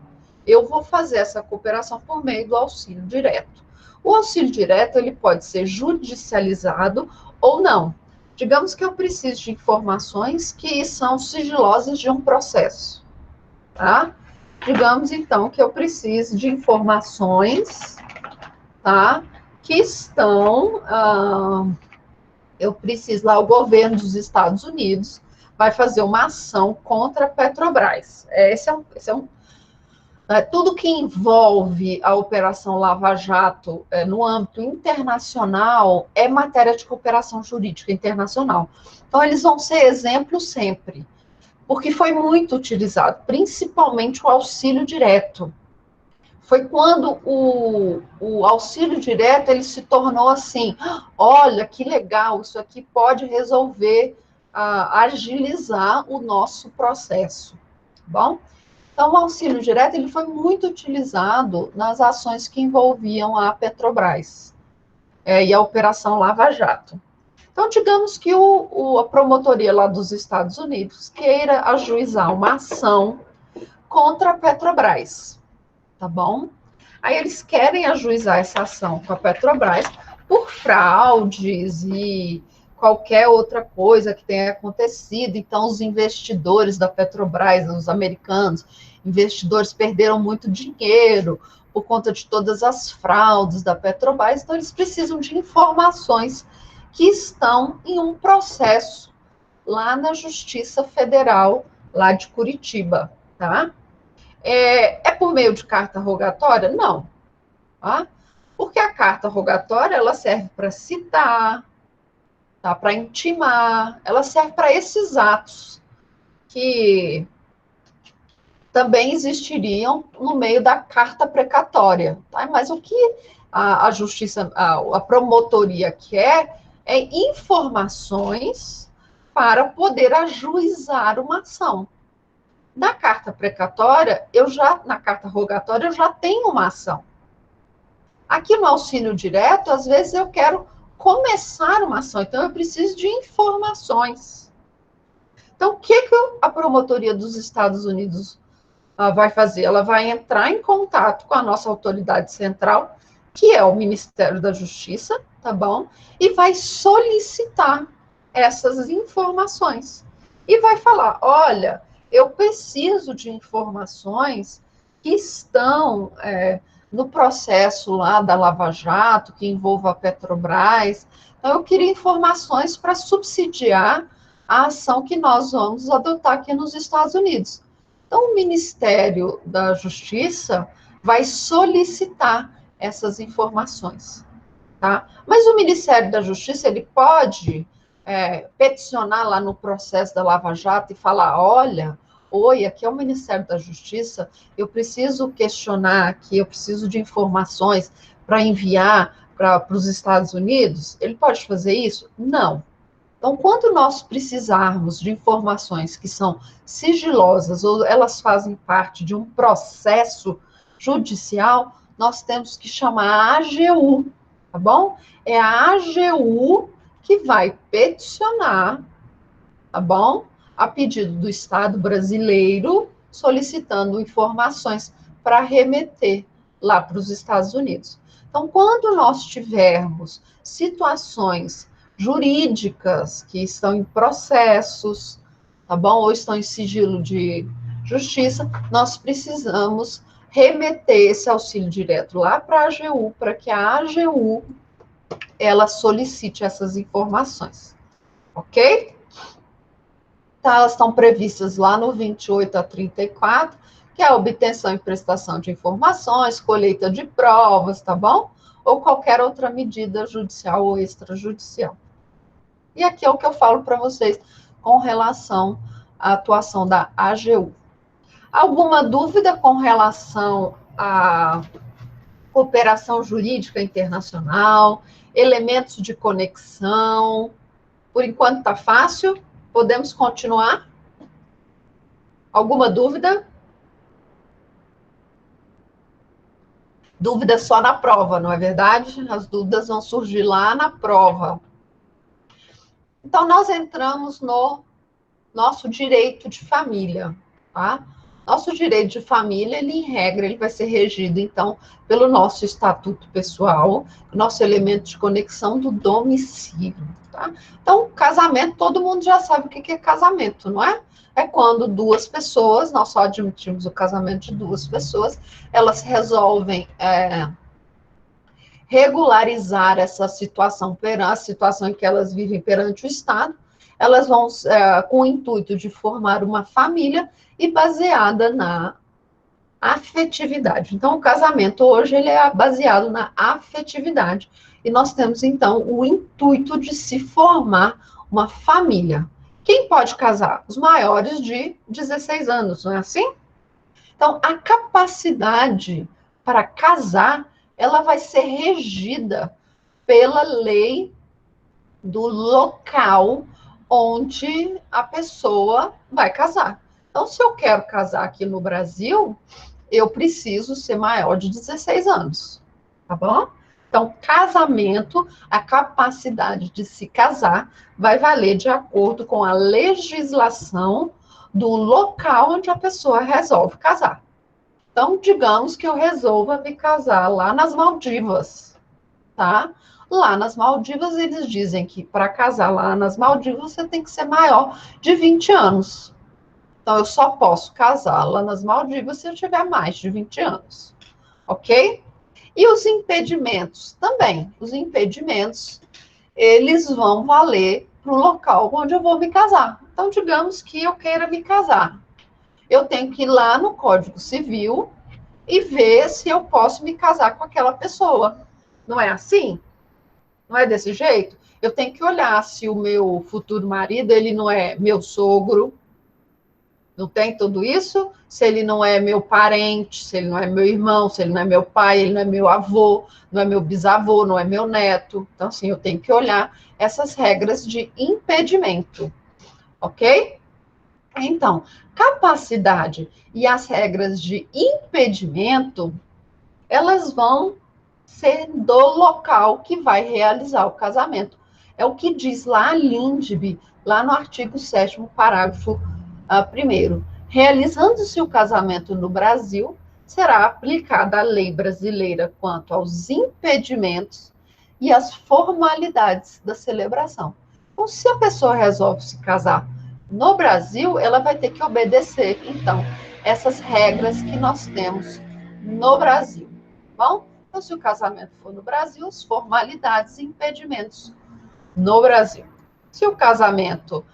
eu vou fazer essa cooperação por meio do auxílio direto. O auxílio direto, ele pode ser judicializado ou não. Digamos que eu preciso de informações que são sigilosas de um processo, tá? Digamos, então, que eu preciso de informações, tá? Que estão... eu preciso lá, o governo dos Estados Unidos vai fazer uma ação contra a Petrobras. Tudo que envolve a Operação Lava Jato no âmbito internacional é matéria de cooperação jurídica internacional. Então, eles vão ser exemplo sempre, porque foi muito utilizado, principalmente o auxílio direto. Foi quando o auxílio direto ele se tornou assim, olha, que legal, isso aqui pode resolver, agilizar o nosso processo, tá bom? Então, o auxílio direto ele foi muito utilizado nas ações que envolviam a Petrobras e a Operação Lava Jato. Então, digamos que a promotoria lá dos Estados Unidos queira ajuizar uma ação contra a Petrobras, tá bom? Aí eles querem ajuizar essa ação com a Petrobras por fraudes e qualquer outra coisa que tenha acontecido. Então, os investidores da Petrobras, os americanos, investidores perderam muito dinheiro por conta de todas as fraudes da Petrobras, então eles precisam de informações que estão em um processo lá na Justiça Federal, lá de Curitiba, tá? É por meio de carta rogatória? Não, tá? Porque a carta rogatória, ela serve para citar, tá? Para intimar, ela serve para esses atos que também existiriam no meio da carta precatória, tá? Mas o que a justiça, a promotoria quer é informações para poder ajuizar uma ação. Na carta precatória, na carta rogatória, eu já tenho uma ação. Aqui no auxílio direto, às vezes eu quero começar uma ação, então eu preciso de informações. Então, o que a Promotoria dos Estados Unidos vai fazer? Ela vai entrar em contato com a nossa autoridade central, que é o Ministério da Justiça, tá bom? E vai solicitar essas informações. E vai falar, olha, eu preciso de informações que estão no processo lá da Lava Jato, que envolva a Petrobras. Então, eu queria informações para subsidiar a ação que nós vamos adotar aqui nos Estados Unidos. Então, o Ministério da Justiça vai solicitar essas informações, tá? Mas o Ministério da Justiça, ele pode peticionar lá no processo da Lava Jato e falar, olha, oi, aqui é o Ministério da Justiça, eu preciso questionar aqui, eu preciso de informações para enviar para os Estados Unidos. Ele pode fazer isso? Não. Então, quando nós precisarmos de informações que são sigilosas ou elas fazem parte de um processo judicial, nós temos que chamar a AGU, tá bom? É a AGU que vai peticionar, tá bom? A pedido do Estado brasileiro, solicitando informações para remeter lá para os Estados Unidos. Então, quando nós tivermos situações jurídicas que estão em processos, tá bom? Ou estão em sigilo de justiça, nós precisamos remeter esse auxílio direto lá para a AGU, para que a AGU ela solicite essas informações, ok? Então, elas estão previstas lá no 28 a 34, que é a obtenção e prestação de informações, colheita de provas, tá bom? Ou qualquer outra medida judicial ou extrajudicial. E aqui é o que eu falo para vocês com relação à atuação da AGU. Alguma dúvida com relação à cooperação jurídica internacional, elementos de conexão? Por enquanto está fácil? Podemos continuar? Alguma dúvida? Dúvida só na prova, não é verdade? As dúvidas vão surgir lá na prova. Então, nós entramos no nosso direito de família, tá? Nosso direito de família, ele, em regra, ele vai ser regido, então, pelo nosso estatuto pessoal, nosso elemento de conexão do domicílio, tá? Então, casamento, todo mundo já sabe o que é casamento, não é? É quando duas pessoas, nós só admitimos o casamento de duas pessoas, elas resolvem regularizar essa situação, a situação em que elas vivem perante o Estado, elas vão com o intuito de formar uma família e baseada na afetividade. Então, o casamento hoje ele é baseado na afetividade. E nós temos, então, o intuito de se formar uma família. Quem pode casar? Os maiores de 16 anos, não é assim? Então, a capacidade para casar, ela vai ser regida pela lei do local onde a pessoa vai casar. Então, se eu quero casar aqui no Brasil, eu preciso ser maior de 16 anos, tá bom? Então, casamento, a capacidade de se casar, vai valer de acordo com a legislação do local onde a pessoa resolve casar. Então, digamos que eu resolva me casar lá nas Maldivas, tá? Lá nas Maldivas, eles dizem que para casar lá nas Maldivas, você tem que ser maior de 20 anos. Então, eu só posso casar lá nas Maldivas se eu tiver mais de 20 anos, ok? E os impedimentos também. Os impedimentos, eles vão valer para o local onde eu vou me casar. Então, digamos que eu queira me casar. Eu tenho que ir lá no Código Civil e ver se eu posso me casar com aquela pessoa. Não é assim? Não é desse jeito? Eu tenho que olhar se o meu futuro marido, ele não é meu sogro, não tem tudo isso? Se ele não é meu parente, se ele não é meu irmão, se ele não é meu pai, ele não é meu avô, não é meu bisavô, não é meu neto. Então, assim, eu tenho que olhar essas regras de impedimento. ok? Então, capacidade e as regras de impedimento, elas vão ser do local que vai realizar o casamento. É o que diz lá a Lindbe, lá no artigo 7º, parágrafo 1º. Realizando-se o casamento no Brasil, será aplicada a lei brasileira quanto aos impedimentos e às formalidades da celebração. Então, se a pessoa resolve se casar no Brasil, ela vai ter que obedecer, então, essas regras que nós temos no Brasil. Bom, então, se o casamento for no Brasil, as formalidades e impedimentos no Brasil. Se o casamento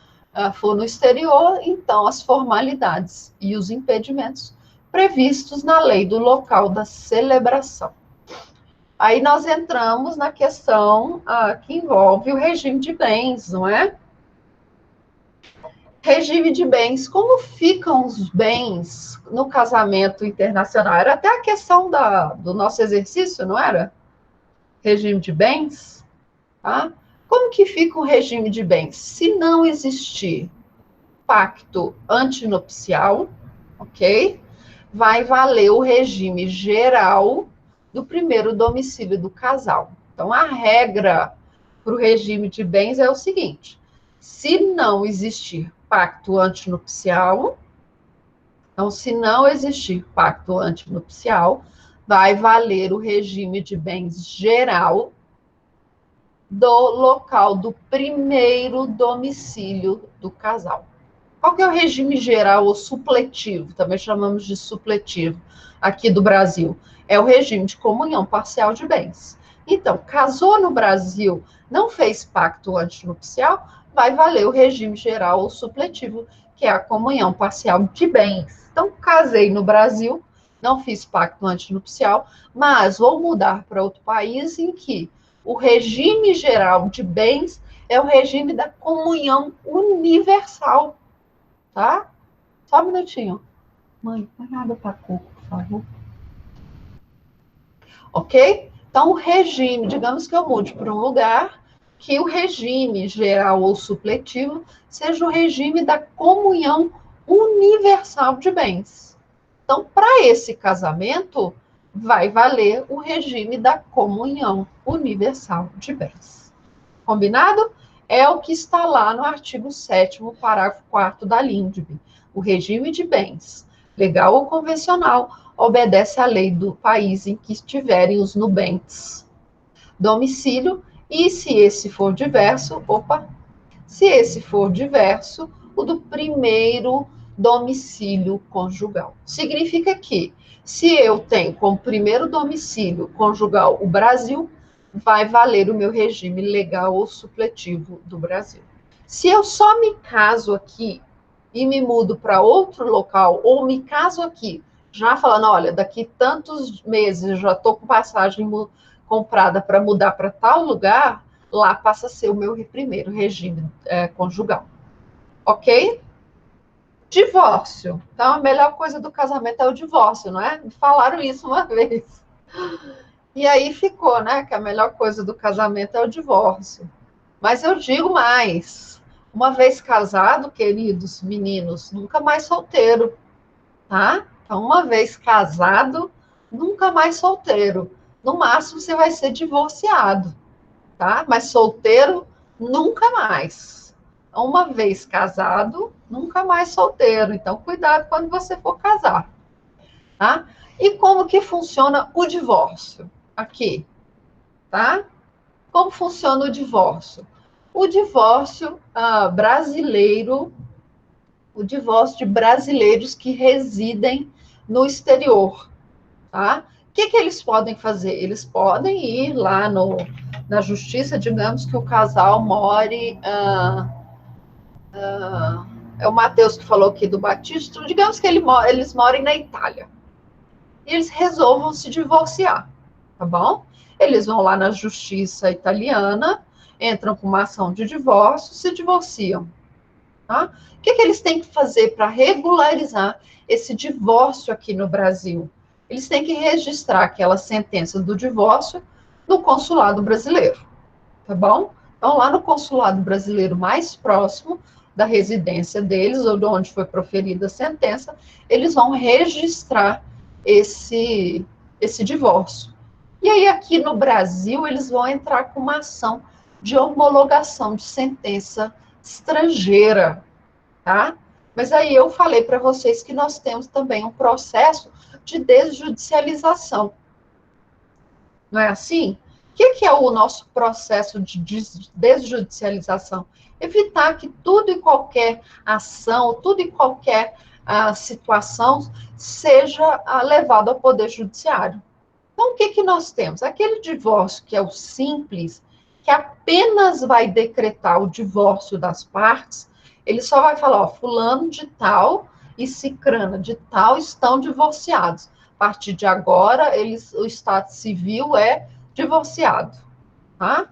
for no exterior, então as formalidades e os impedimentos previstos na lei do local da celebração. Aí nós entramos na questão que envolve o regime de bens, não é? Regime de bens, como ficam os bens no casamento internacional? Era até a questão do nosso exercício, não era? Regime de bens, tá? Como que fica o regime de bens? Se não existir pacto antinupcial, ok? Vai valer o regime geral do primeiro domicílio do casal. Então, a regra para o regime de bens é o seguinte: se não existir pacto antinupcial, então, se não existir pacto antinupcial, vai valer o regime de bens geral do local do primeiro domicílio do casal. Qual que é o regime geral ou supletivo? Também chamamos de supletivo aqui do Brasil. É o regime de comunhão parcial de bens. Então, casou no Brasil, não fez pacto antinupcial, vai valer o regime geral ou supletivo, que é a comunhão parcial de bens. Então, casei no Brasil, não fiz pacto antinupcial, mas vou mudar para outro país em que o regime geral de bens é o regime da comunhão universal, tá? Só um minutinho. Mãe, não é nada para coco, por favor. Ok? Então, o regime, digamos que eu mude para um lugar que o regime geral ou supletivo seja o regime da comunhão universal de bens. Então, para esse casamento, vai valer o regime da comunhão universal de bens. Combinado? É o que está lá no artigo 7º, parágrafo 4º da Lindbe. O regime de bens, legal ou convencional, obedece à lei do país em que estiverem os nubentes. Domicílio, e se esse for diverso, o do primeiro domicílio conjugal. Significa que, se eu tenho como primeiro domicílio conjugal o Brasil, vai valer o meu regime legal ou supletivo do Brasil. Se eu só me caso aqui e me mudo para outro local, ou me caso aqui, já falando, olha, daqui tantos meses eu já estou com passagem comprada para mudar para tal lugar, lá passa a ser o meu primeiro regime conjugal. Ok? Divórcio. Então, a melhor coisa do casamento é o divórcio, não é? Me falaram isso uma vez. E aí ficou, né? Que a melhor coisa do casamento é o divórcio. Mas eu digo mais. Uma vez casado, queridos meninos, nunca mais solteiro, tá? Então, uma vez casado, nunca mais solteiro. No máximo, você vai ser divorciado, tá? Mas solteiro, nunca mais. Uma vez casado, nunca mais solteiro. Então, cuidado quando você for casar, tá? E como que funciona o divórcio? Aqui, tá? Como funciona o divórcio? O divórcio brasileiro, o divórcio de brasileiros que residem no exterior, tá? O que eles podem fazer? Eles podem ir lá na justiça, digamos que o casal more... é o Matheus que falou aqui do Batista, digamos que eles morem na Itália. E eles resolvam se divorciar, tá bom? Eles vão lá na justiça italiana, entram com uma ação de divórcio, se divorciam, tá? O que eles têm que fazer para regularizar esse divórcio aqui no Brasil? Eles têm que registrar aquela sentença do divórcio no consulado brasileiro, tá bom? Então, lá no consulado brasileiro mais próximo, da residência deles, ou de onde foi proferida a sentença, eles vão registrar esse divórcio. E aí, aqui no Brasil, eles vão entrar com uma ação de homologação de sentença estrangeira, tá? Mas aí eu falei para vocês que nós temos também um processo de desjudicialização. Não é assim? O que é o nosso processo de desjudicialização? Evitar que tudo e qualquer ação, tudo e qualquer situação seja levado ao Poder Judiciário. Então, o que nós temos? Aquele divórcio que é o simples, que apenas vai decretar o divórcio das partes, ele só vai falar, ó, fulano de tal e cicrana de tal estão divorciados. A partir de agora, o estado civil é divorciado, tá?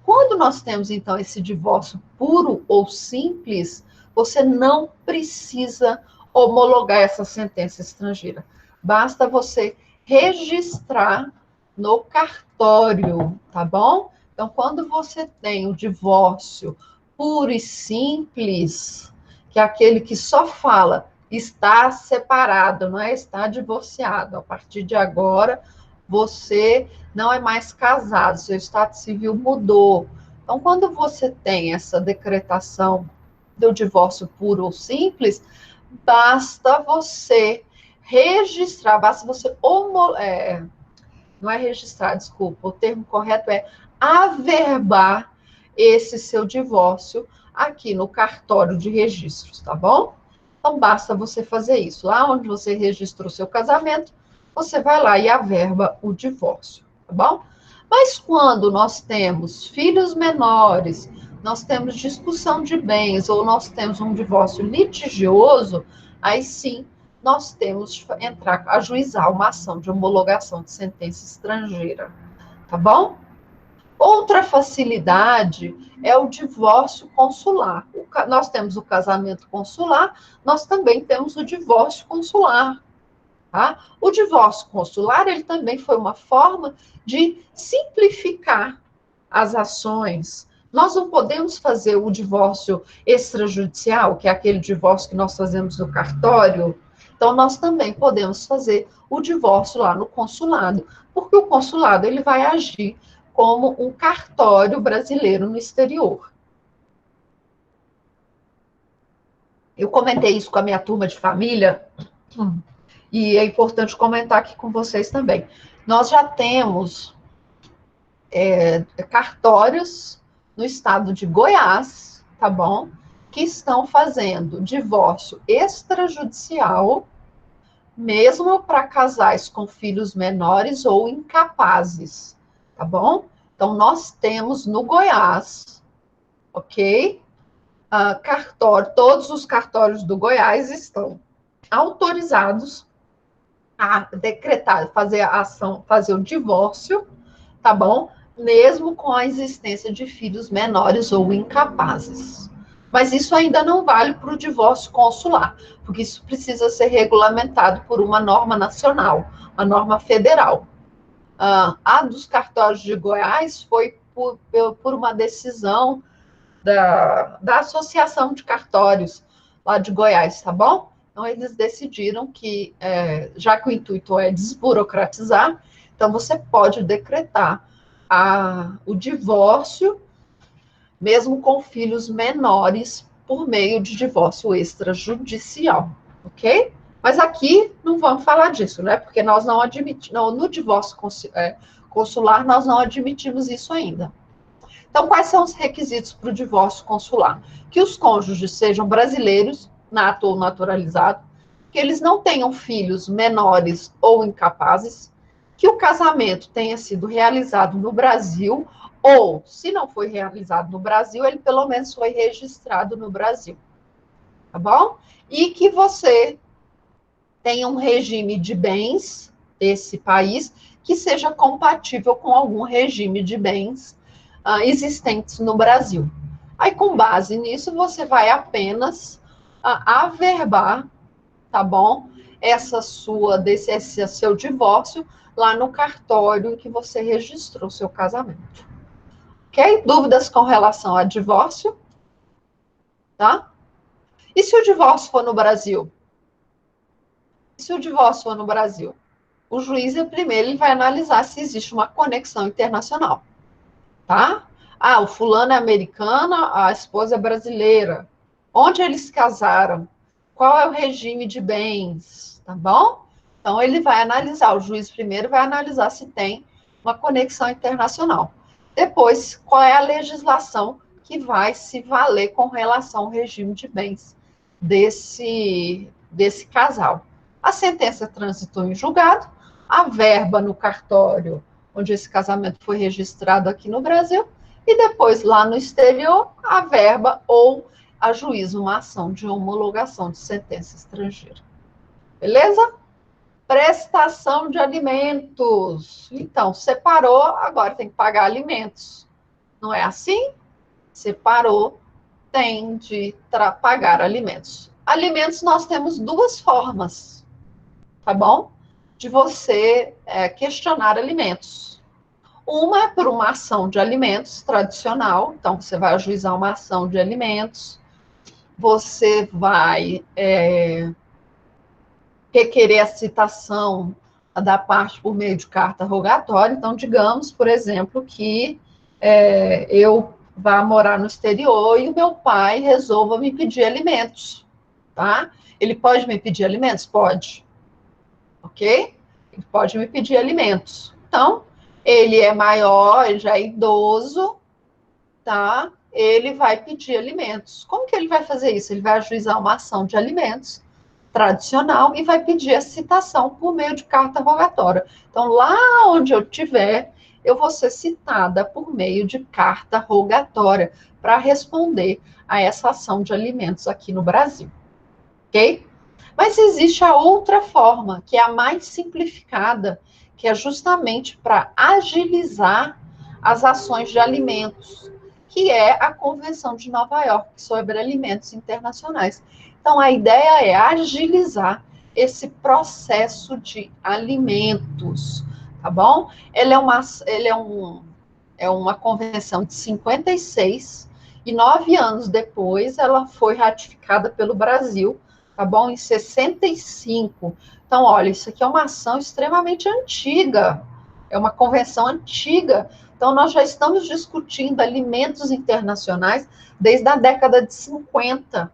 Quando nós temos, então, esse divórcio puro ou simples, você não precisa homologar essa sentença estrangeira. Basta você registrar no cartório, tá bom? Então, quando você tem o divórcio puro e simples, que é aquele que só fala está separado, não é? Está divorciado. A partir de agora, você não é mais casado, seu estado civil mudou. Então, quando você tem essa decretação do divórcio puro ou simples, basta você registrar, basta você não é registrar, desculpa, o termo correto é averbar esse seu divórcio aqui no cartório de registros, tá bom? Então, basta você fazer isso. Lá onde você registrou seu casamento, você vai lá e averba o divórcio, tá bom? Mas quando nós temos filhos menores, nós temos discussão de bens, ou nós temos um divórcio litigioso, aí sim, nós temos que entrar, ajuizar uma ação de homologação de sentença estrangeira, tá bom? Outra facilidade é o divórcio consular. Nós temos o casamento consular, nós também temos o divórcio consular. Tá? O divórcio consular, ele também foi uma forma de simplificar as ações. Nós não podemos fazer o divórcio extrajudicial, que é aquele divórcio que nós fazemos no cartório. Então, nós também podemos fazer o divórcio lá no consulado, porque o consulado ele vai agir como um cartório brasileiro no exterior. Eu comentei isso com a minha turma de família, e é importante comentar aqui com vocês também. Nós já temos cartórios no estado de Goiás, tá bom? Que estão fazendo divórcio extrajudicial, mesmo para casais com filhos menores ou incapazes, tá bom? Então, nós temos no Goiás, ok? Todos os cartórios do Goiás estão autorizados a decretar, fazer a ação, fazer o divórcio, tá bom? Mesmo com a existência de filhos menores ou incapazes. Mas isso ainda não vale para o divórcio consular, porque isso precisa ser regulamentado por uma norma nacional, uma norma federal. A dos cartórios de Goiás foi por uma decisão da Associação de Cartórios lá de Goiás, tá bom? Então, eles decidiram que, já que o intuito é desburocratizar, então você pode decretar o divórcio, mesmo com filhos menores, por meio de divórcio extrajudicial, ok? Mas aqui não vamos falar disso, né? Porque nós não admitimos, no divórcio consular, nós não admitimos isso ainda. Então, quais são os requisitos para o divórcio consular? Que os cônjuges sejam brasileiros, nato ou naturalizado, que eles não tenham filhos menores ou incapazes, que o casamento tenha sido realizado no Brasil, ou, se não foi realizado no Brasil, ele pelo menos foi registrado no Brasil, tá bom? E que você tenha um regime de bens desse país que seja compatível com algum regime de bens existentes no Brasil. Aí, com base nisso, você vai apenas averbar, tá bom? Esse seu divórcio lá no cartório em que você registrou seu casamento. Ok? Dúvidas com relação a divórcio? Tá? E se o divórcio for no Brasil? E se o divórcio for no Brasil? O juiz, primeiro, ele vai analisar se existe uma conexão internacional, tá? Ah, o fulano é americano, a esposa é brasileira. Onde eles casaram? Qual é o regime de bens? Tá bom? Então, ele vai analisar, o juiz primeiro vai analisar se tem uma conexão internacional. Depois, qual é a legislação que vai se valer com relação ao regime de bens desse casal. A sentença transitou em julgado, a verba no cartório, onde esse casamento foi registrado aqui no Brasil, e depois, lá no exterior, a verba ou a juízo uma ação de homologação de sentença estrangeira. Beleza? Prestação de alimentos. Então, separou, agora tem que pagar alimentos. Não é assim? Separou, tem de pagar alimentos. Alimentos nós temos duas formas, tá bom? De você questionar alimentos. Uma é por uma ação de alimentos tradicional, então você vai ajuizar uma ação de alimentos, você vai requerer a citação da parte por meio de carta rogatória. Então, digamos, por exemplo, que eu vá morar no exterior e o meu pai resolva me pedir alimentos, tá? Ele pode me pedir alimentos? Pode. Ok? Ele pode me pedir alimentos. Então, ele é maior, ele já é idoso, tá? Ele vai pedir alimentos. Como que ele vai fazer isso? Ele vai ajuizar uma ação de alimentos tradicional e vai pedir a citação por meio de carta rogatória. Então, lá onde eu estiver, eu vou ser citada por meio de carta rogatória para responder a essa ação de alimentos aqui no Brasil. Ok? Mas existe a outra forma, que é a mais simplificada, que é justamente para agilizar as ações de alimentos, que é a Convenção de Nova York sobre Alimentos Internacionais. Então, a ideia é agilizar esse processo de alimentos, tá bom? Ela é uma convenção de 56, e 9 anos depois ela foi ratificada pelo Brasil, tá bom? Em 65. Então, olha, isso aqui é uma ação extremamente antiga, é uma convenção antiga. Então, nós já estamos discutindo alimentos internacionais desde a década de 50,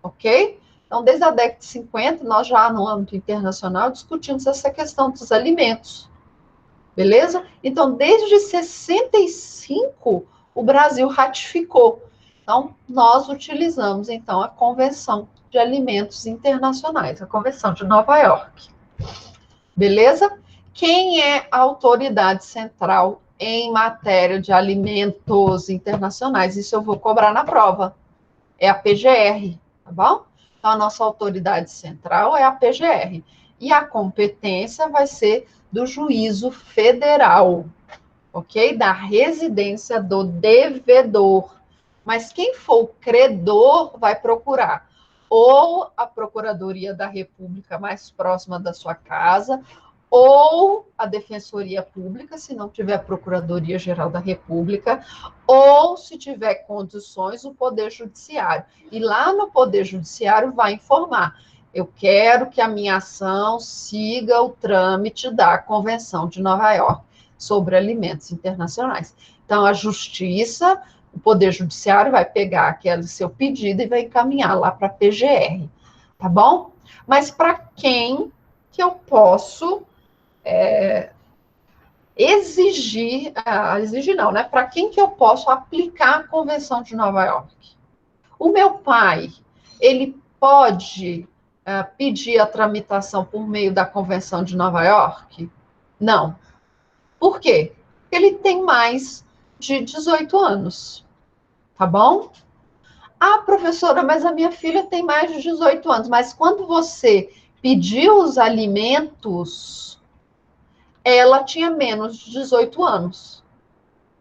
ok? Então, desde a década de 50, nós já no âmbito internacional discutimos essa questão dos alimentos, beleza? Então, desde 65, o Brasil ratificou. Então, nós utilizamos, então, a Convenção de Alimentos Internacionais, a Convenção de Nova York. Beleza? Quem é a autoridade central em matéria de alimentos internacionais? Isso eu vou cobrar na prova. É a PGR, tá bom? Então, a nossa autoridade central é a PGR. E a competência vai ser do juízo federal, ok? Da residência do devedor. Mas quem for o credor vai procurar ou a Procuradoria da República mais próxima da sua casa, ou a Defensoria Pública, se não tiver a Procuradoria-Geral da República, ou, se tiver condições, o Poder Judiciário. E lá no Poder Judiciário vai informar: eu quero que a minha ação siga o trâmite da Convenção de Nova York sobre Alimentos Internacionais. Então, a Justiça, o Poder Judiciário vai pegar aquele seu pedido e vai encaminhar lá para a PGR, tá bom? Mas para quem que eu posso exigir não, né? Para quem que eu posso aplicar a Convenção de Nova York? O meu pai, ele pode pedir a tramitação por meio da Convenção de Nova York? Não. Por quê? Porque ele tem mais de 18 anos, tá bom? Ah, professora, mas a minha filha tem mais de 18 anos. Mas quando você pediu os alimentos, ela tinha menos de 18 anos,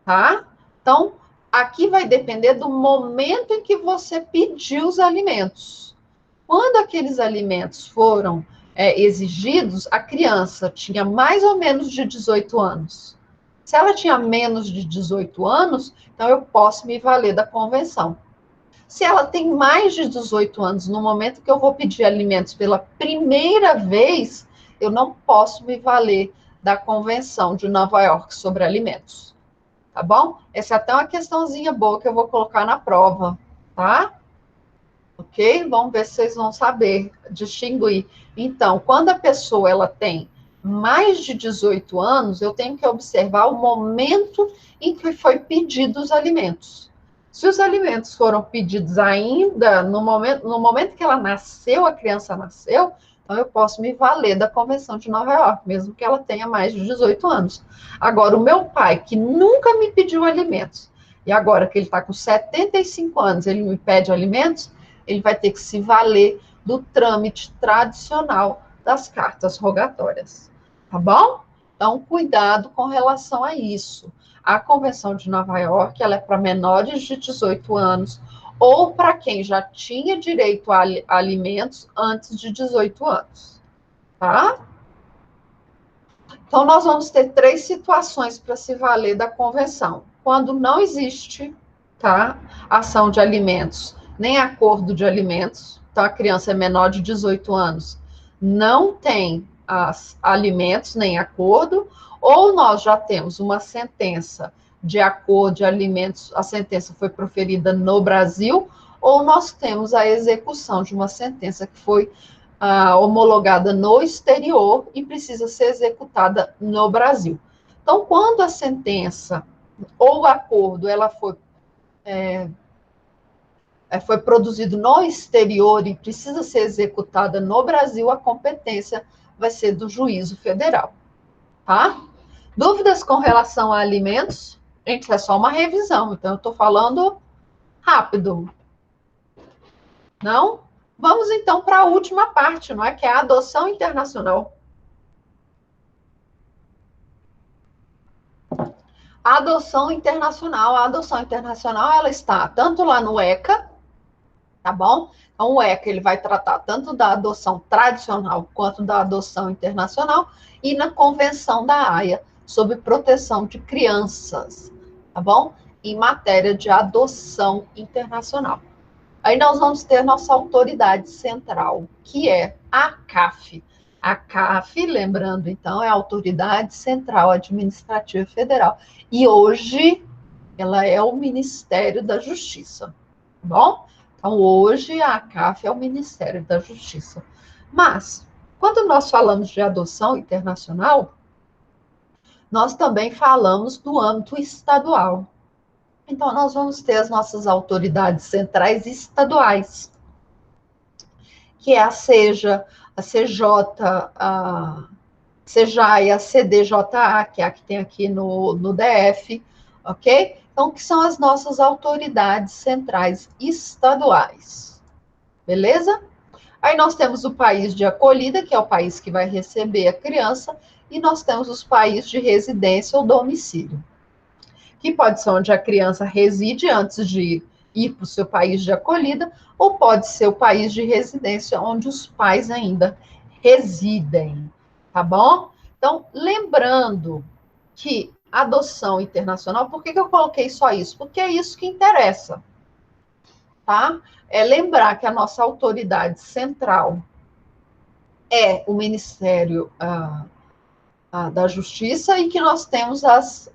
tá? Então, aqui vai depender do momento em que você pediu os alimentos. Quando aqueles alimentos foram exigidos, a criança tinha mais ou menos de 18 anos. Se ela tinha menos de 18 anos, então eu posso me valer da convenção. Se ela tem mais de 18 anos, no momento que eu vou pedir alimentos pela primeira vez, eu não posso me valer da Convenção de Nova York sobre alimentos. Tá bom? Essa é até uma questãozinha boa que eu vou colocar na prova, tá? Ok? Vamos ver se vocês vão saber distinguir. Então, quando a pessoa ela tem mais de 18 anos, eu tenho que observar o momento em que foi pedido os alimentos. Se os alimentos foram pedidos ainda no momento que ela nasceu, a criança nasceu, então eu posso me valer da Convenção de Nova York, mesmo que ela tenha mais de 18 anos. Agora, o meu pai, que nunca me pediu alimentos, e agora que ele está com 75 anos, ele me pede alimentos, ele vai ter que se valer do trâmite tradicional das cartas rogatórias. Tá bom? Então, cuidado com relação a isso. A Convenção de Nova York, ela é para menores de 18 anos ou para quem já tinha direito a alimentos antes de 18 anos. Tá? Então, nós vamos ter 3 situações para se valer da convenção. Quando não existe, tá, ação de alimentos, nem acordo de alimentos, então a criança é menor de 18 anos, não tem alimentos nem acordo, ou nós já temos uma sentença de acordo de alimentos, a sentença foi proferida no Brasil, ou nós temos a execução de uma sentença que foi homologada no exterior e precisa ser executada no Brasil. Então, quando a sentença ou o acordo ela foi produzido no exterior e precisa ser executada no Brasil, a competência vai ser do juízo federal, tá? Dúvidas com relação a alimentos? Gente, é só uma revisão, então eu estou falando rápido. Não? Vamos então para a última parte, não é? Que é a adoção internacional. A adoção internacional. A adoção internacional, ela está tanto lá no ECA, tá bom? Então, o ECA, ele vai tratar tanto da adoção tradicional quanto da adoção internacional e na Convenção da Haia sobre proteção de crianças, tá bom? Em matéria de adoção internacional. Aí nós vamos ter nossa autoridade central, que é a CAF. A CAF, lembrando, então, é a Autoridade Central Administrativa Federal. E hoje, ela é o Ministério da Justiça, tá bom? Então, hoje, a CAF é o Ministério da Justiça. Mas, quando nós falamos de adoção internacional, nós também falamos do âmbito estadual. Então, nós vamos ter as nossas autoridades centrais estaduais, que é a SEJA, a CJ, a CEJA e a CDJA, que é a que tem aqui no DF, ok? Então, que são as nossas autoridades centrais estaduais, beleza? Aí nós temos o país de acolhida, que é o país que vai receber a criança, e nós temos os países de residência ou domicílio, que pode ser onde a criança reside antes de ir para o seu país de acolhida, ou pode ser o país de residência onde os pais ainda residem, tá bom? Então, lembrando que adoção internacional, por que eu coloquei só isso? Porque é isso que interessa, tá? É lembrar que a nossa autoridade central é o Ministério da Justiça e que nós temos as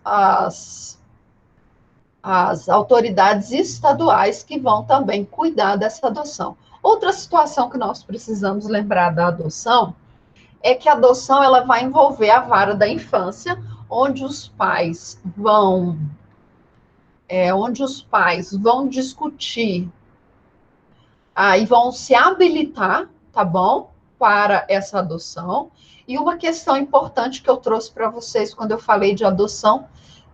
autoridades estaduais que vão também cuidar dessa adoção. Outra situação que nós precisamos lembrar da adoção é que a adoção ela vai envolver a vara da infância, onde os pais vão discutir e vão se habilitar, tá bom, para essa adoção. E uma questão importante que eu trouxe para vocês quando eu falei de adoção,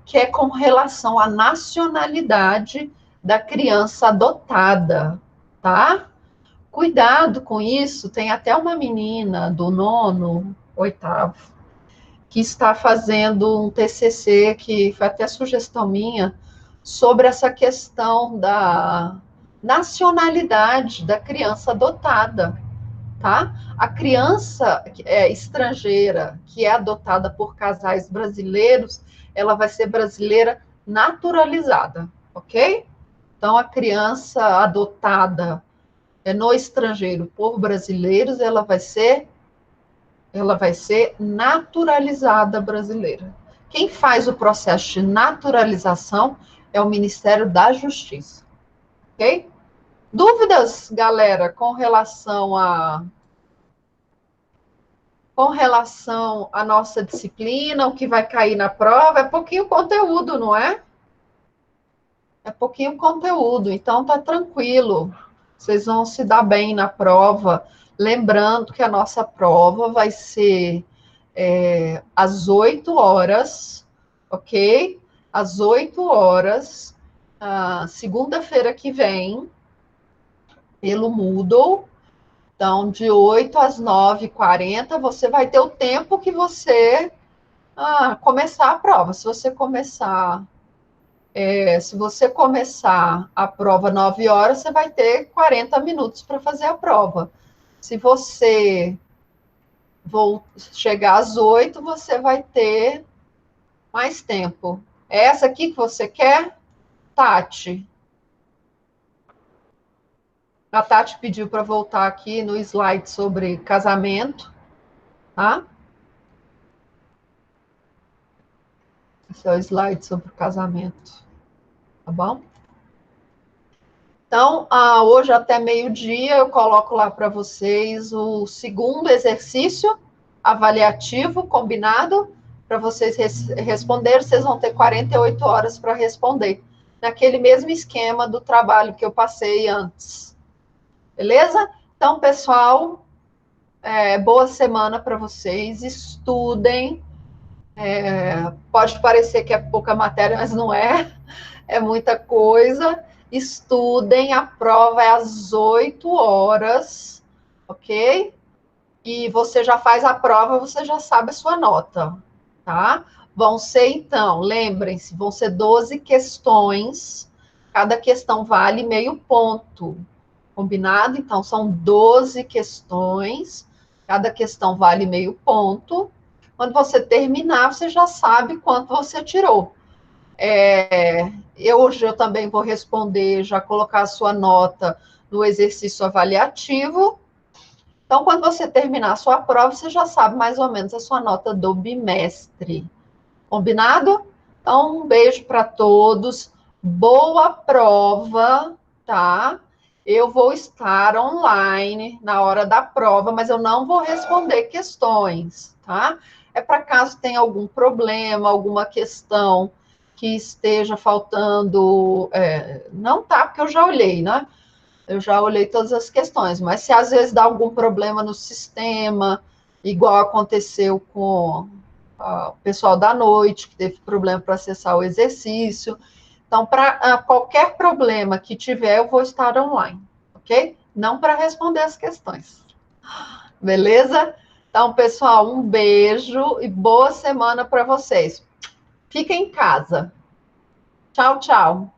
que é com relação à nacionalidade da criança adotada, tá? Cuidado com isso, tem até uma menina do 9º, 8º, que está fazendo um TCC, que foi até sugestão minha, sobre essa questão da nacionalidade da criança adotada, tá? A criança estrangeira que é adotada por casais brasileiros, ela vai ser brasileira naturalizada, ok? Então, a criança adotada no estrangeiro por brasileiros, ela vai ser naturalizada brasileira. Quem faz o processo de naturalização é o Ministério da Justiça. Ok? Dúvidas, galera, com relação à nossa disciplina, o que vai cair na prova? É pouquinho conteúdo, não é? É pouquinho conteúdo, então tá tranquilo. Vocês vão se dar bem na prova. Lembrando que a nossa prova vai ser às 8 horas, ok? Às 8 horas, segunda-feira que vem, pelo Moodle. Então, de 8 às 9h40, você vai ter o tempo que você começar a prova. Se você começar a prova 9 horas, você vai ter 40 minutos para fazer a prova. Se você chegar às 8, você vai ter mais tempo. É essa aqui que você quer, Tati? A Tati pediu para voltar aqui no slide sobre casamento, tá? Esse é o slide sobre casamento, tá bom? Então, hoje até meio-dia eu coloco lá para vocês o segundo exercício avaliativo combinado para vocês responderem. Vocês vão ter 48 horas para responder, naquele mesmo esquema do trabalho que eu passei antes. Beleza? Então, pessoal, boa semana para vocês. Estudem. Pode parecer que é pouca matéria, mas não é. É muita coisa. Estudem. A prova é às 8 horas, ok? E você já faz a prova, você já sabe a sua nota, tá? Vão ser, então, lembrem-se, vão ser 12 questões. Cada questão vale meio ponto. Combinado? Então, são 12 questões, cada questão vale meio ponto. Quando você terminar, você já sabe quanto você tirou. Hoje eu também vou responder, já colocar a sua nota no exercício avaliativo. Então, quando você terminar a sua prova, você já sabe mais ou menos a sua nota do bimestre. Combinado? Então, um beijo para todos. Boa prova, tá? Eu vou estar online na hora da prova, mas eu não vou responder questões, tá? É para caso tenha algum problema, alguma questão que esteja faltando. Não tá, porque eu já olhei, né? Eu já olhei todas as questões, mas se às vezes dá algum problema no sistema, igual aconteceu com o pessoal da noite, que teve problema para acessar o exercício. Então, para qualquer problema que tiver, eu vou estar online, ok? Não para responder as questões. Beleza? Então, pessoal, um beijo e boa semana para vocês. Fiquem em casa. Tchau, tchau.